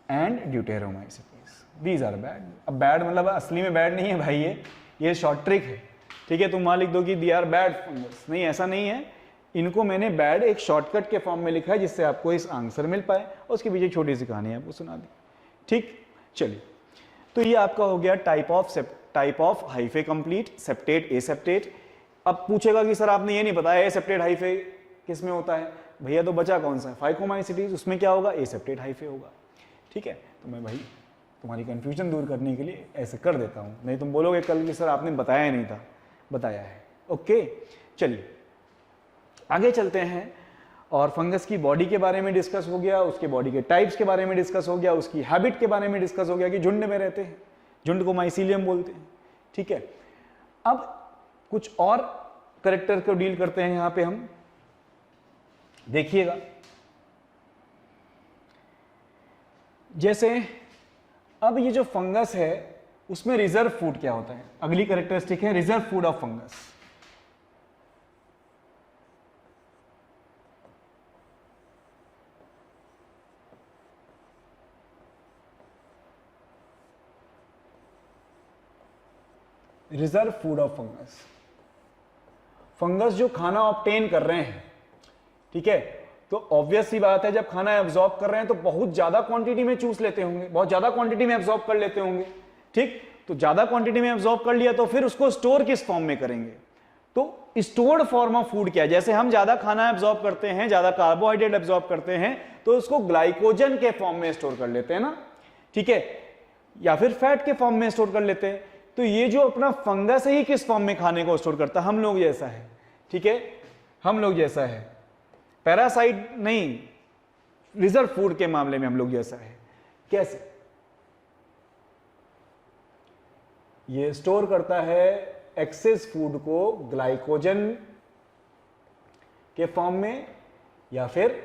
and deuteromycetes, these are bad. अब बैड मतलब असली में बैड नहीं है भाई, ये शॉर्ट ट्रिक है, ठीक है। तुम वहां लिख दो कि दे आर बैड फंगस, नहीं ऐसा नहीं है। इनको मैंने बैड एक शॉर्टकट के फॉर्म में लिखा है जिससे आपको इस आंसर मिल पाए, और उसके पीछे छोटी सी कहानी आपको सुना दी, ठीक। चलिए, तो ये आपका हो गया type of hyphae complete, septate, aseptate. अब पूछेगा कि सर आपने ये नहीं बताया एसेप्टेट हाइफे किस में होता है? भैया तो बचा कौन सा? फाइकोमाइसिटीज, उसमें क्या होगा? एसेप्टेट हाइफे होगा, ठीक है। तो मैं भाई तुम्हारी कंफ्यूजन दूर करने के लिए ऐसे कर देता हूं, नहीं तुम बोलोगे कल कि सर आपने बताया ही नहीं था, बताया है। ओके, चलिए आगे चलते हैं। और फंगस की बॉडी के बारे में डिस्कस हो गया, उसके बॉडी के टाइप्स के बारे में डिस्कस हो गया, उसकी हैबिट के बारे में डिस्कस हो गया कि झुंड में रहते हैं, झुंड को माइसीलियम बोलते हैं, ठीक है। अब कुछ और कैरेक्टर को डील करते हैं यहां पे हम, देखिएगा। जैसे अब ये जो फंगस है उसमें रिजर्व फूड क्या होता है? अगली कैरेक्टरिस्टिक है reserve food of fungus. Reserve food of fungus, fungus जो खाना ऑब्टेन कर रहे हैं, ठीक है, तो ऑब्वियस सी बात है जब खाना एब्जॉर्ब कर रहे हैं तो बहुत ज्यादा क्वांटिटी में चूस लेते होंगे, बहुत ज्यादा क्वांटिटी में एब्जॉर्ब कर लेते होंगे, ठीक। तो ज्यादा क्वांटिटी में एब्जॉर्ब कर लिया तो फिर उसको स्टोर किस फॉर्म में करेंगे? तो स्टोर्ड फॉर्म ऑफ फूड क्या है? जैसे हम ज्यादा खाना एब्जॉर्ब करते हैं, ज्यादा कार्बोहाइड्रेट एब्जॉर्ब करते हैं, तो उसको ग्लाइकोजन के फॉर्म में स्टोर कर लेते हैं ना, ठीक है, या फिर फैट के फॉर्म में स्टोर कर लेते हैं। तो ये जो अपना फंगस है ही किस फॉर्म में खाने को स्टोर करता है? हम लोग जैसा है, ठीक है, हम लोग जैसा है, पैरासाइट नहीं, रिजर्व फूड के मामले में हम लोग जैसा है। कैसे? ये स्टोर करता है एक्सेस फूड को ग्लाइकोजन के फॉर्म में या फिर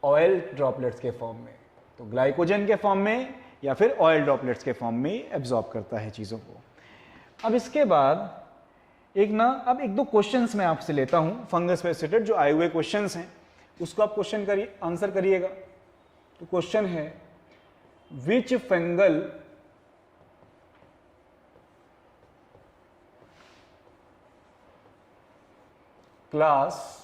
ऑयल ड्रॉपलेट्स के फॉर्म में। तो ग्लाइकोजन के फॉर्म में या फिर ऑयल ड्रॉपलेट्स के फॉर्म में एब्जॉर्ब करता है चीजों को। अब इसके बाद अब एक दो क्वेश्चंस मैं आपसे लेता हूं फंगस से रिलेटेड, जो आए हुए क्वेश्चंस हैं उसको आप क्वेश्चन करिए, आंसर करिएगा। तो क्वेश्चन है, which fungal class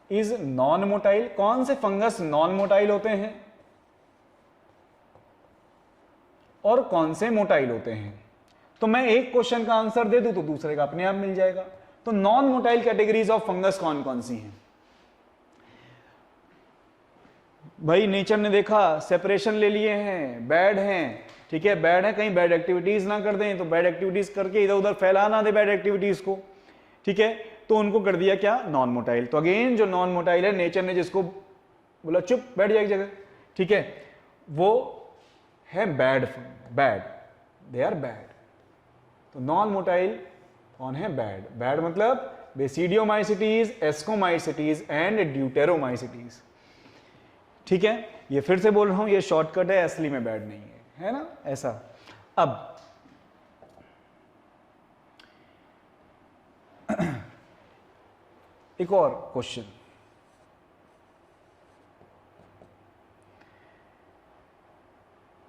is non motile? कौन से फंगस नॉन मोटाइल होते हैं और कौन से मोटाइल होते हैं? तो मैं एक क्वेश्चन का आंसर दे दूं तो दूसरे का अपने आप मिल जाएगा। तो non motile categories of fungus कौन कौन सी हैं? भाई नेचर ने देखा, सेपरेशन ले लिए हैं, बैड हैं, ठीक है, बैड है, कहीं बैड एक्टिविटीज ना कर दें, तो बैड एक्टिविटीज करके इधर उधर फैला ना दे बैड एक्टिविटीज को, ठीक है, तो उनको कर दिया क्या? Non motile. तो अगेन जो नॉन मोटाइल है, नेचर ने जिसको बोला चुप बैठ जाए एक जगह, ठीक है, वो है बैड, दे आर बैड। तो नॉन मोटाइल कौन है? बैड। बैड मतलब बेसिडियोमाइसिटीज, एस्कोमाइसिटीज एंड ड्यूटेरोमाइसिटीज, ठीक है। ये फिर से बोल रहा हूं, ये शॉर्टकट है, असली में बैड नहीं है, है ना ऐसा। अब एक और question,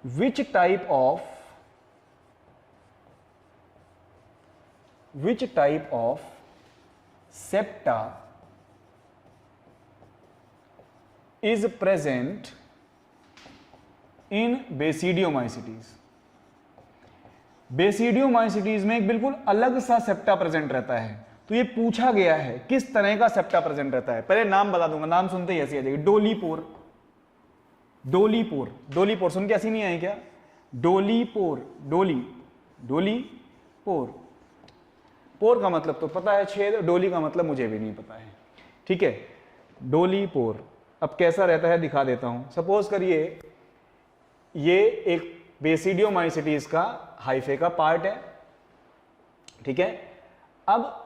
which type of septa is present in Basidiomycetes? Basidiomycetes में एक बिल्कुल अलग सा सेप्टा प्रेजेंट रहता है। तो ये पूछा गया है किस तरह का सेप्टा प्रेजेंट रहता है। पहले नाम बता दूंगा, नाम सुनते ही ऐसी आ जाएगी, डोलीपोर। डोलीपोर, डोलीपोर सुन के ऐसी नहीं आई क्या? Dolipore, dolipore. पोर का मतलब तो पता है छेद, डोली का मतलब मुझे भी नहीं पता है, ठीक है। डोलीपोर अब कैसा रहता है दिखा देता हूं। सपोज करिए ये एक बेसिडियोमाइसिटीज का हाइफे का पार्ट है, ठीक है। अब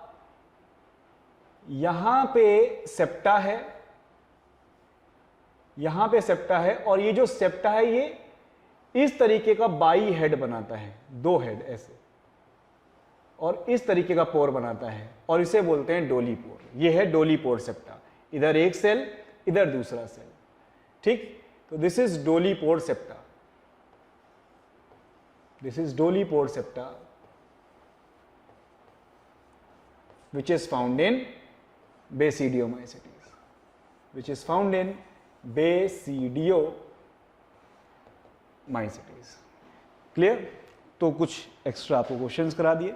यहां पे सेप्टा है, यहां पे सेप्टा है, और ये जो सेप्टा है ये इस तरीके का बाई हेड बनाता है, दो हेड ऐसे, और इस तरीके का पोर बनाता है, और इसे बोलते हैं डोलीपोर। ये है डोलीपोर सेप्टा, इधर एक सेल इधर दूसरा सेल, ठीक। तो this is dolipore septa, this is Doliepore septa which is found in Basidiomycetes, which is found in Basidiomycetes। Clear? तो कुछ एक्स्ट्रा आपको क्वेश्चंस करा दिए।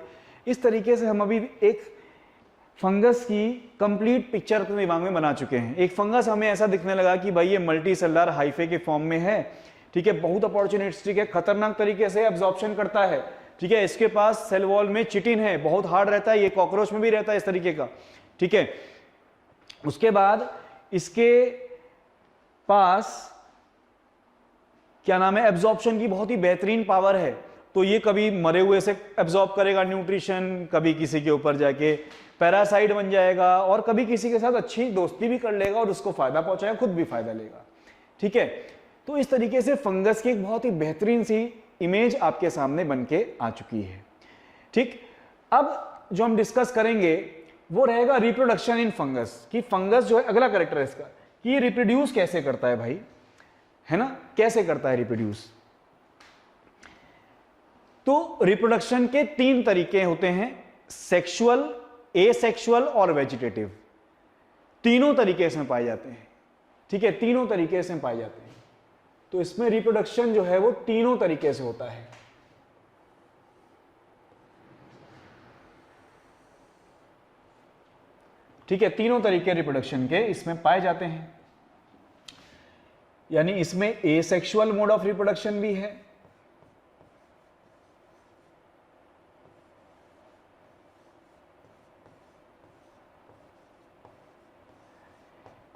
इस तरीके से हम अभी एक फंगस की कंप्लीट पिक्चर अपने दिमाग में बना चुके हैं। एक फंगस हमें ऐसा दिखने लगा कि भाई ये मल्टी सेलुलर हाइफे के फॉर्म में है, ठीक है, बहुत अपॉर्चुनिस्टिक है, खतरनाक तरीके से एब्जॉर्प्शन करता है, ठीक है। इसके पास सेल वॉल में चिटिन है, बहुत हार्ड रहता है, ये कॉकरोच में भी रहता है इस तरीके का, ठीक है। उसके बाद इसके पास क्या नाम है, एब्जॉर्प्शन की बहुत ही बेहतरीन पावर है। तो ये कभी मरे हुए से एब्जॉर्ब करेगा न्यूट्रिशन, कभी किसी के ऊपर जाके पैरासाइट बन जाएगा, और कभी किसी के साथ अच्छी दोस्ती भी कर लेगा और उसको फायदा पहुंचाएगा, खुद भी फायदा लेगा, ठीक है। तो इस तरीके से फंगस की एक बहुत ही बेहतरीन सी इमेज आपके सामने बन के आ चुकी है, ठीक। अब जो हम डिस्कस करेंगे वो रहेगा रिप्रोडक्शन इन फंगस, कि फंगस जो है अगला कैरेक्टर है इसका, कि ये रिप्रोड्यूस कैसे करता है भाई, है ना, कैसे करता है रिप्रोड्यूस। तो रिप्रोडक्शन के तीन तरीके होते हैं, सेक्सुअल, एसेक्सुअल और वेजिटेटिव। तीनों तरीके से पाए जाते हैं, ठीक है, तीनों तरीके से पाए जाते हैं। तो इसमें रिप्रोडक्शन जो है वो तीनों तरीके से होता है, ठीक है, तीनों तरीके रिप्रोडक्शन के इसमें पाए जाते हैं। यानी इसमें एसेक्सुअल मोड ऑफ रिप्रोडक्शन भी है,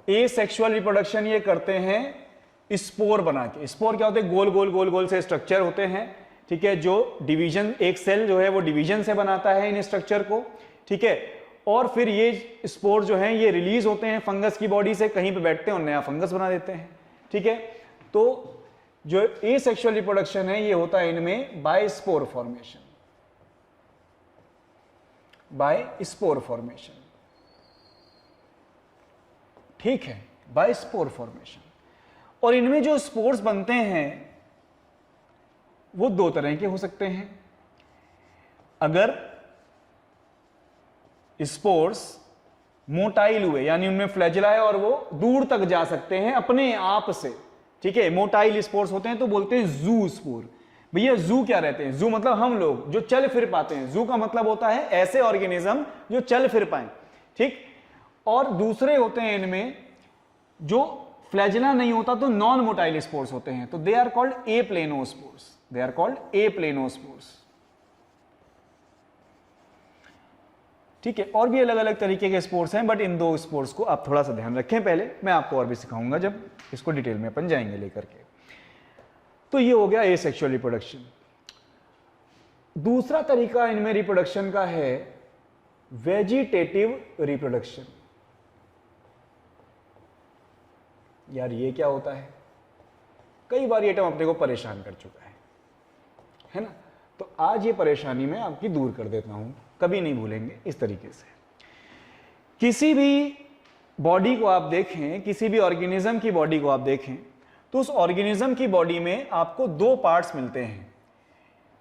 एसेक्सुअल रिप्रोडक्शन ये करते हैं स्पोर बना के। स्पोर क्या होते हैं, गोल गोल गोल गोल से स्ट्रक्चर होते हैं, ठीक है, जो डिवीजन, एक सेल जो है वो डिवीजन से बनाता है इन स्ट्रक्चर को, ठीक है। और फिर ये स्पोर जो हैं ये रिलीज होते हैं फंगस की बॉडी से, कहीं पे बैठते हैं और नया फंगस बना देते हैं, ठीक है। तो जो एसेक्सुअल रिप्रोडक्शन है ये होता है इनमें by spore formation, by spore formation, ठीक है, बाय स्पोर फॉर्मेशन। और इनमें जो स्पोर्स बनते हैं वो दो तरह के हो सकते हैं। अगर स्पोर्स मोटाइल हुए, यानी उनमें फ्लैजिला है और वो दूर तक जा सकते हैं अपने आप से, ठीक है, मोटाइल स्पोर्स होते हैं, तो बोलते हैं जू स्पोर। भैया जू क्या रहते हैं, जू मतलब हम लोग जो चल फिर पाते हैं, जू का मतलब होता है ऐसे ऑर्गेनिज्म जो चल फिर पाए, ठीक। और दूसरे होते हैं इनमें जो फ्लैजिला नहीं होता, तो नॉन मोटाइल स्पोर्स होते हैं, तो they are called a planospores, they are called a planospores, ठीक है। और भी अलग अलग तरीके के स्पोर्स हैं, बट इन दो स्पोर्स को आप थोड़ा सा ध्यान रखें, पहले मैं आपको और भी सिखाऊंगा जब इसको डिटेल में अपन जाएंगे लेकर के। तो ये हो गया एसेक्सुअल रिप्रोडक्शन। दूसरा तरीका इनमें रिप्रोडक्शन का है वेजिटेटिव रिप्रोडक्शन। यार ये क्या होता है, कई बार ये टर्म अपने को परेशान कर चुका है, है ना। तो आज ये परेशानी मैं आपकी दूर कर देता हूं, कभी नहीं भूलेंगे इस तरीके से। किसी भी बॉडी को आप देखें, किसी भी ऑर्गेनिज्म की बॉडी को आप देखें, तो उस ऑर्गेनिज्म की बॉडी में आपको दो पार्ट्स मिलते हैं।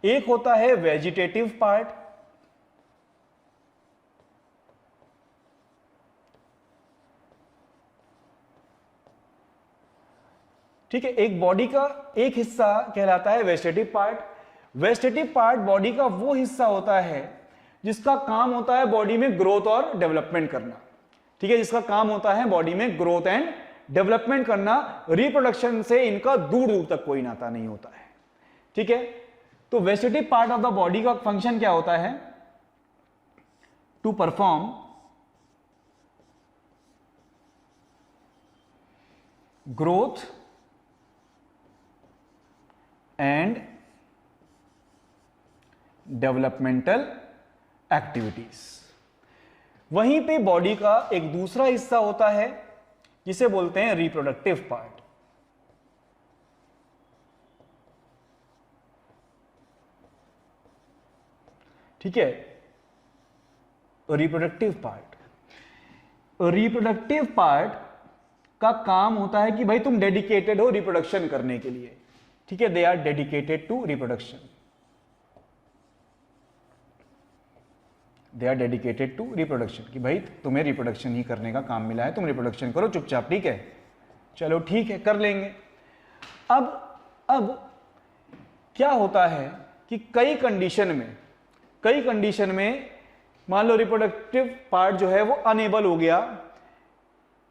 एक होता है वेजिटेटिव पार्ट, ठीक है। एक बॉडी का एक हिस्सा कहलाता है vegetative part. Vegetative part body का वो हिस्सा होता है जिसका काम होता है बॉडी में ग्रोथ और डेवलपमेंट करना, ठीक है, जिसका काम होता है बॉडी में ग्रोथ एंड डेवलपमेंट करना। रिप्रोडक्शन से इनका दूर दूर तक कोई नाता नहीं होता है, ठीक है। तो vegetative part of the body का फंक्शन क्या होता है? To perform growth and developmental activities. वहीं पे बॉडी का एक दूसरा हिस्सा होता है जिसे बोलते हैं रिप्रोडक्टिव पार्ट, ठीक है। रिप्रोडक्टिव पार्ट का काम होता है कि भाई तुम डेडिकेटेड हो रिप्रोडक्शन करने के लिए, ठीक है। They are dedicated to reproduction, they are dedicated to reproduction, कि भाई तुम्हें रिप्रोडक्शन ही करने का काम मिला है, तुम रिप्रोडक्शन करो चुपचाप, ठीक है। चलो ठीक है, कर लेंगे। अब क्या होता है कि कई कंडीशन में मान लो रिप्रोडक्टिव पार्ट जो है वो अनेबल हो गया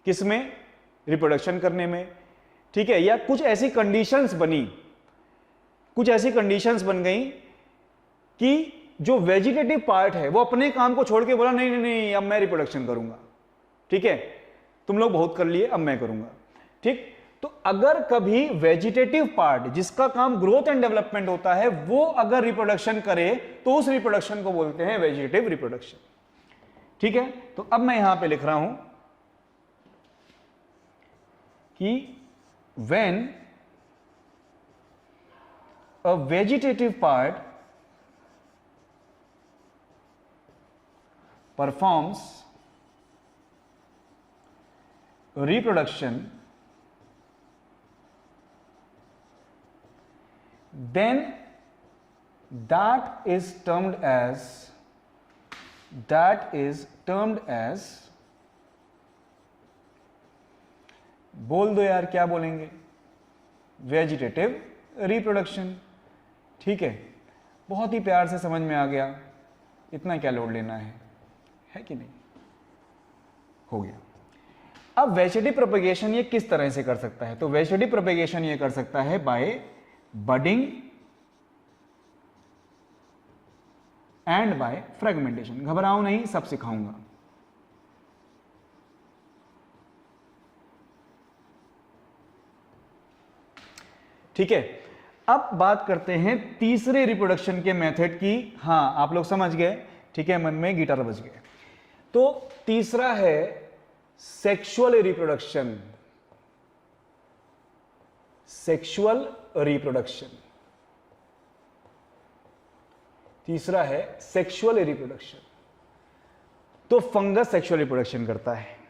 किसमें? रिप्रोडक्शन करने में, ठीक है। या कुछ ऐसी कंडीशंस बन गई कि जो वेजिटेटिव पार्ट है वो अपने काम को छोड़ के बोला नहीं नहीं नहीं अब मैं रिप्रोडक्शन करूंगा, ठीक है, तुम लोग बहुत कर लिए अब मैं करूंगा, ठीक। तो अगर कभी वेजिटेटिव पार्ट जिसका काम ग्रोथ एंड डेवलपमेंट होता है वो अगर रिप्रोडक्शन करे तो उस रिप्रोडक्शन को बोलते हैं वेजिटेटिव रिप्रोडक्शन, ठीक है। तो अब मैं यहां पे लिख रहा हूं कि when a vegetative part performs reproduction, then that is termed as बोल दो यार, क्या बोलेंगे? वेजिटेटिव रिप्रोडक्शन, ठीक है। बहुत ही प्यार से समझ में आ गया, इतना क्या लोड लेना है कि नहीं? हो गया। अब वेजिटेटिव प्रोपेगेशन ये किस तरह से कर सकता है? तो वेजिटेटिव प्रोपेगेशन ये कर सकता है by budding and by fragmentation. घबराओ नहीं, सब सिखाऊंगा। ठीक है, अब बात करते हैं तीसरे रिप्रोडक्शन के मेथड की। हां, आप लोग समझ गए, ठीक है, मन में गिटार बज गए। तो तीसरा है सेक्सुअल रिप्रोडक्शन। तीसरा है सेक्सुअल रिप्रोडक्शन। तो फंगस सेक्सुअल रिप्रोडक्शन करता है।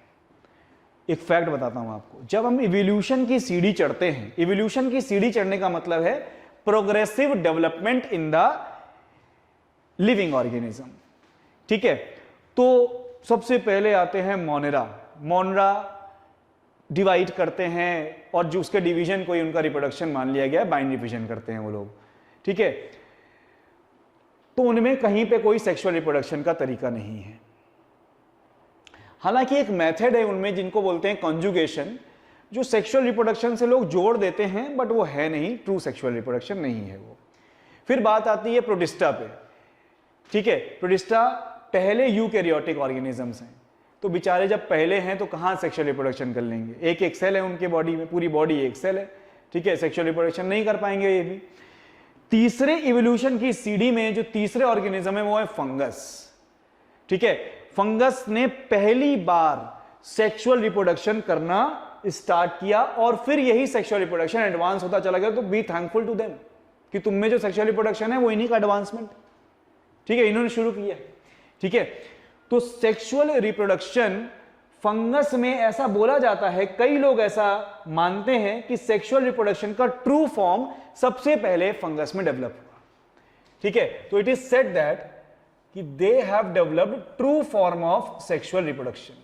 एक फैक्ट बताता हूं आपको, जब हम इवोल्यूशन की सीढ़ी चढ़ते हैं, इवोल्यूशन की सीढ़ी चढ़ने का मतलब है progressive development in the living organism, ठीक है। तो सबसे पहले आते हैं मोनरा डिवाइड करते हैं और जो उसके डिवीजन कोई उनका रिप्रोडक्शन मान लिया गया, बाइनरी फिजन करते हैं वो लोग, ठीक है। तो उनमें कहीं पे कोई सेक्सुअल रिप्रोडक्शन का तरीका नहीं है। हालांकि एक मेथड है उनमें जिनको बोलते हैं कॉन्जुगेशन, जो सेक्सुअल रिप्रोडक्शन से लोग जोड़ देते हैं, बट वो है नहीं, ट्रू सेक्सुअल रिप्रोडक्शन नहीं है वो। फिर बात आती है प्रोटिस्टा पे, ठीक है। प्रोटिस्टा पहले यूकैरियोटिक ऑर्गेनिजम्स हैं, तो बेचारे जब पहले हैं तो कहां सेक्सुअल रिप्रोडक्शन कर लेंगे? एक सेल है उनके बॉडी में, पूरी बॉडी एक सेल है, ठीक है, सेक्सुअल रिप्रोडक्शन नहीं कर पाएंगे ये भी। तीसरे इवोल्यूशन की सीढ़ी में जो तीसरे ऑर्गेनिज्म है वो है फंगस, ठीक है। फंगस ने पहली बार सेक्सुअल रिप्रोडक्शन करना स्टार्ट किया और फिर यही सेक्सुअल रिप्रोडक्शन एडवांस होता चला गया। तो बी थैंकफुल टू देम, कि तुम में जो सेक्सुअल रिप्रोडक्शन है वो इन्हीं का एडवांसमेंट, ठीक है, इन्होंने शुरू किया, ठीक है। तो सेक्सुअल रिप्रोडक्शन फंगस में ऐसा बोला जाता है, कई लोग ऐसा मानते हैं कि सेक्सुअल रिप्रोडक्शन का ट्रू फॉर्म सबसे पहले फंगस में डेवलप हुआ, ठीक है। तो इट इज सेड दैट कि they have developed true form of sexual reproduction.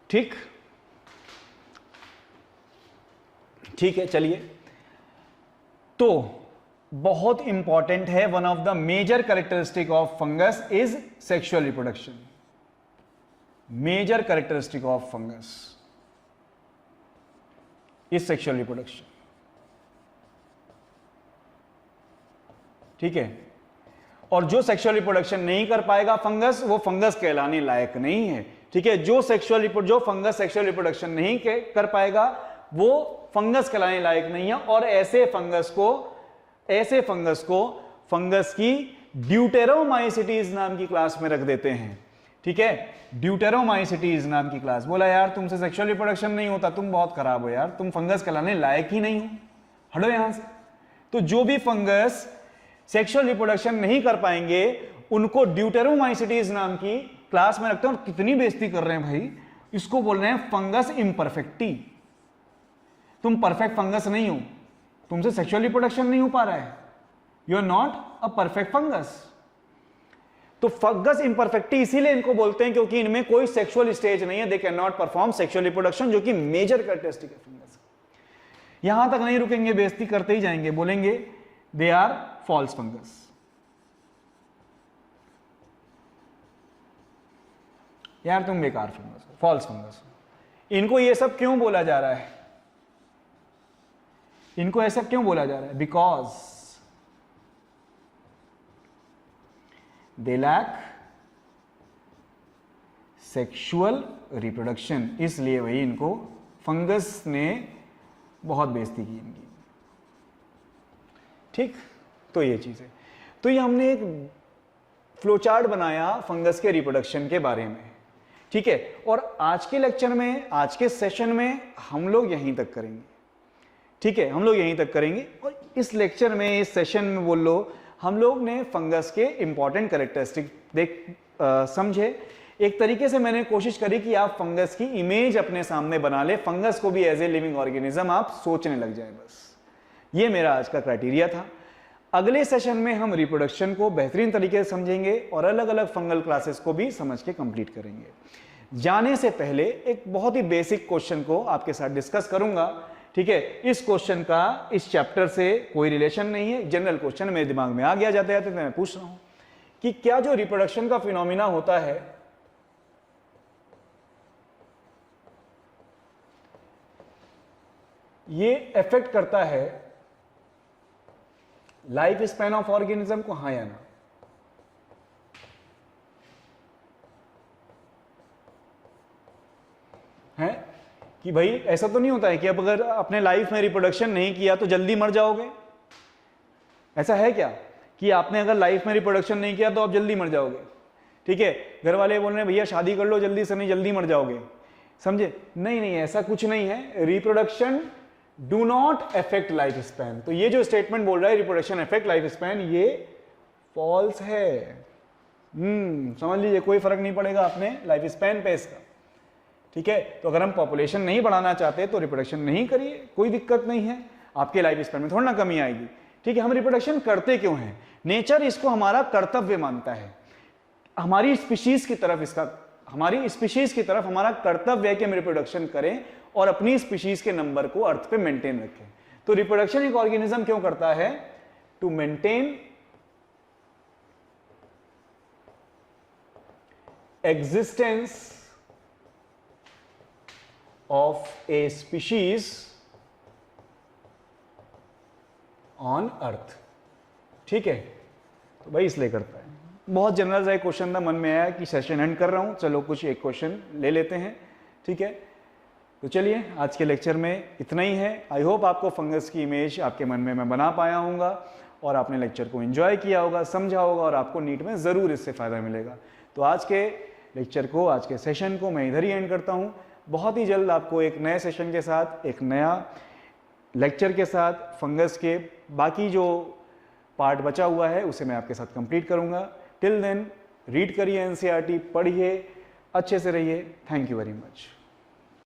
ठीक, ठीक है, चलिए। तो बहुत इंपॉर्टेंट है, one of the major characteristic of fungus is sexual reproduction. Major characteristic of fungus is sexual reproduction, ठीक है। और जो सेक्सुअल रिप्रोडक्शन नहीं कर पाएगा फंगस, वो फंगस कहलाने लायक नहीं है, ठीक है। जो फंगस सेक्सुअल रिप्रोडक्शन नहीं कर पाएगा वो फंगस कहलाने लायक नहीं है। और ऐसे फंगस को फंगस की ड्यूटेरोमाइसिटीज नाम की क्लास में रख देते हैं, ठीक है। ड्यूटेरोमाइसिटीज नाम की क्लास। बोला यार तुमसे सेक्सुअल रिप्रोडक्शन नहीं होता, तुम बहुत खराब हो यार, तुम फंगस कहलाने लायक ही नहीं हो, हटो यहां से। तो जो भी फंगस सेक्सुअल रिप्रोडक्शन नहीं कर पाएंगे उनको ड्यूटेरोमाइसिटीज नाम की क्लास में रखते हैं। और कितनी बेइज्जती कर रहे हैं भाई, इसको बोल रहे हैं फंगस इम्परफेक्टी। तुम परफेक्ट फंगस नहीं हो, तुमसे सेक्सुअल रिप्रोडक्शन नहीं हो पा रहा है, you are not a perfect fungus. तो फंगस इम्परफेक्टी इसीलिए इनको बोलते हैं क्योंकि इनमें कोई सेक्सुअल स्टेज नहीं है, they can not perform sexual reproduction, जो कि मेजर कैरेक्टरिस्टिक है फंगस। यहां तक नहीं रुकेंगे, बेइज्जती करते ही जाएंगे, बोलेंगे दे आर फॉल्स फंगस। यार तुम बेकार फंगस हो, फॉल्स फंगस हो। इनको ये सब क्यों बोला जा रहा है, इनको ऐसा क्यों बोला जा रहा है? Because they lack sexual reproduction, इसलिए वही इनको फंगस ने बहुत बेइज्जती की इनकी, ठीक। तो ये चीज है। तो ये हमने एक फ्लोचार्ट बनाया फंगस के रिप्रोडक्शन के बारे में, ठीक है। और आज के लेक्चर में, आज के सेशन में हम लोग यहीं तक करेंगे, ठीक है, हम लोग यहीं तक करेंगे। और इस लेक्चर में, इस सेशन में बोल लो, हम लोग ने फंगस के इंपॉर्टेंट कैरेक्टरिस्टिक समझे। एक तरीके से मैंने कोशिश करी कि आप फंगस की इमेज अपने सामने बना ले, फंगस को भी एज ए लिविंग ऑर्गेनिज्म आप सोचने लग जाए, बस ये मेरा आज का क्राइटेरिया था। अगले सेशन में हम रिप्रोडक्शन को बेहतरीन तरीके से समझेंगे और अलग अलग फंगल क्लासेस को भी समझ के कंप्लीट करेंगे। जाने से पहले एक बहुत ही बेसिक क्वेश्चन को आपके साथ डिस्कस करूंगा, ठीक है। इस क्वेश्चन का इस चैप्टर से कोई रिलेशन नहीं है, जनरल क्वेश्चन मेरे दिमाग में आ गया जाते जाते, तो मैं पूछ रहा हूं कि क्या जो रिप्रोडक्शन का फिनोमिना होता है ये इफेक्ट करता है लाइफ स्पैन ऑफ ऑर्गेनिज्म को, हाँ या ना? है कि भाई ऐसा तो नहीं होता है कि अब अगर अपने लाइफ में रिप्रोडक्शन नहीं किया तो जल्दी मर जाओगे? ऐसा है क्या कि आपने अगर लाइफ में रिप्रोडक्शन नहीं किया तो आप जल्दी मर जाओगे? ठीक है, घर वाले बोल रहे हैं भैया शादी कर लो जल्दी से, नहीं जल्दी मर जाओगे, समझे? नहीं नहीं, ऐसा कुछ नहीं है। Reproduction do not affect life span. तो ये जो स्टेटमेंट बोल रहा है रिप्रोडक्शन अफेक्ट लाइफ स्पैन, ये फॉल्स है। समझ लीजिए, कोई फर्क नहीं पड़ेगा अपने लाइफ स्पैन पे इसका, ठीक है। तो अगर हम पॉपुलेशन नहीं बढ़ाना चाहते तो रिप्रोडक्शन नहीं करिए, कोई दिक्कत नहीं है, आपके लाइफ स्पैन में थोड़ा ना कमी आएगी, ठीक है। हम रिप्रोडक्शन करते क्यों हैं? नेचर इसको हमारा कर्तव्य मानता है, हमारी स्पीशीज की तरफ इसका, हमारी स्पीशीज की तरफ हमारा कर्तव्य है कि हम रिप्रोडक्शन करें और अपनी स्पीशीज के नंबर को अर्थ पे मेंटेन रखें। तो रिप्रोडक्शन एक ऑर्गेनिज्म क्यों करता है? To maintain existence of a species on earth, ठीक है। तो भाई इसलिए करता है। बहुत जनरल सा क्वेश्चन था, मन में आया कि सेशन एंड कर रहा हूं, चलो कुछ एक क्वेश्चन ले लेते हैं, ठीक है। तो चलिए आज के लेक्चर में इतना ही है। आई होप आपको फंगस की इमेज आपके मन में मैं बना पाया हूँगा और आपने लेक्चर को एंजॉय किया होगा, समझा होगा और आपको नीट में ज़रूर इससे फ़ायदा मिलेगा। तो आज के लेक्चर को, आज के सेशन को मैं इधर ही एंड करता हूँ। बहुत ही जल्द आपको एक नए सेशन के साथ, एक नया लेक्चर के साथ फंगस के बाकी जो पार्ट बचा हुआ है उसे मैं आपके साथ कंप्लीट करूँगा। टिल देन रीड करिए NCERT, पढ़िए, अच्छे से रहिए। Thank you very much.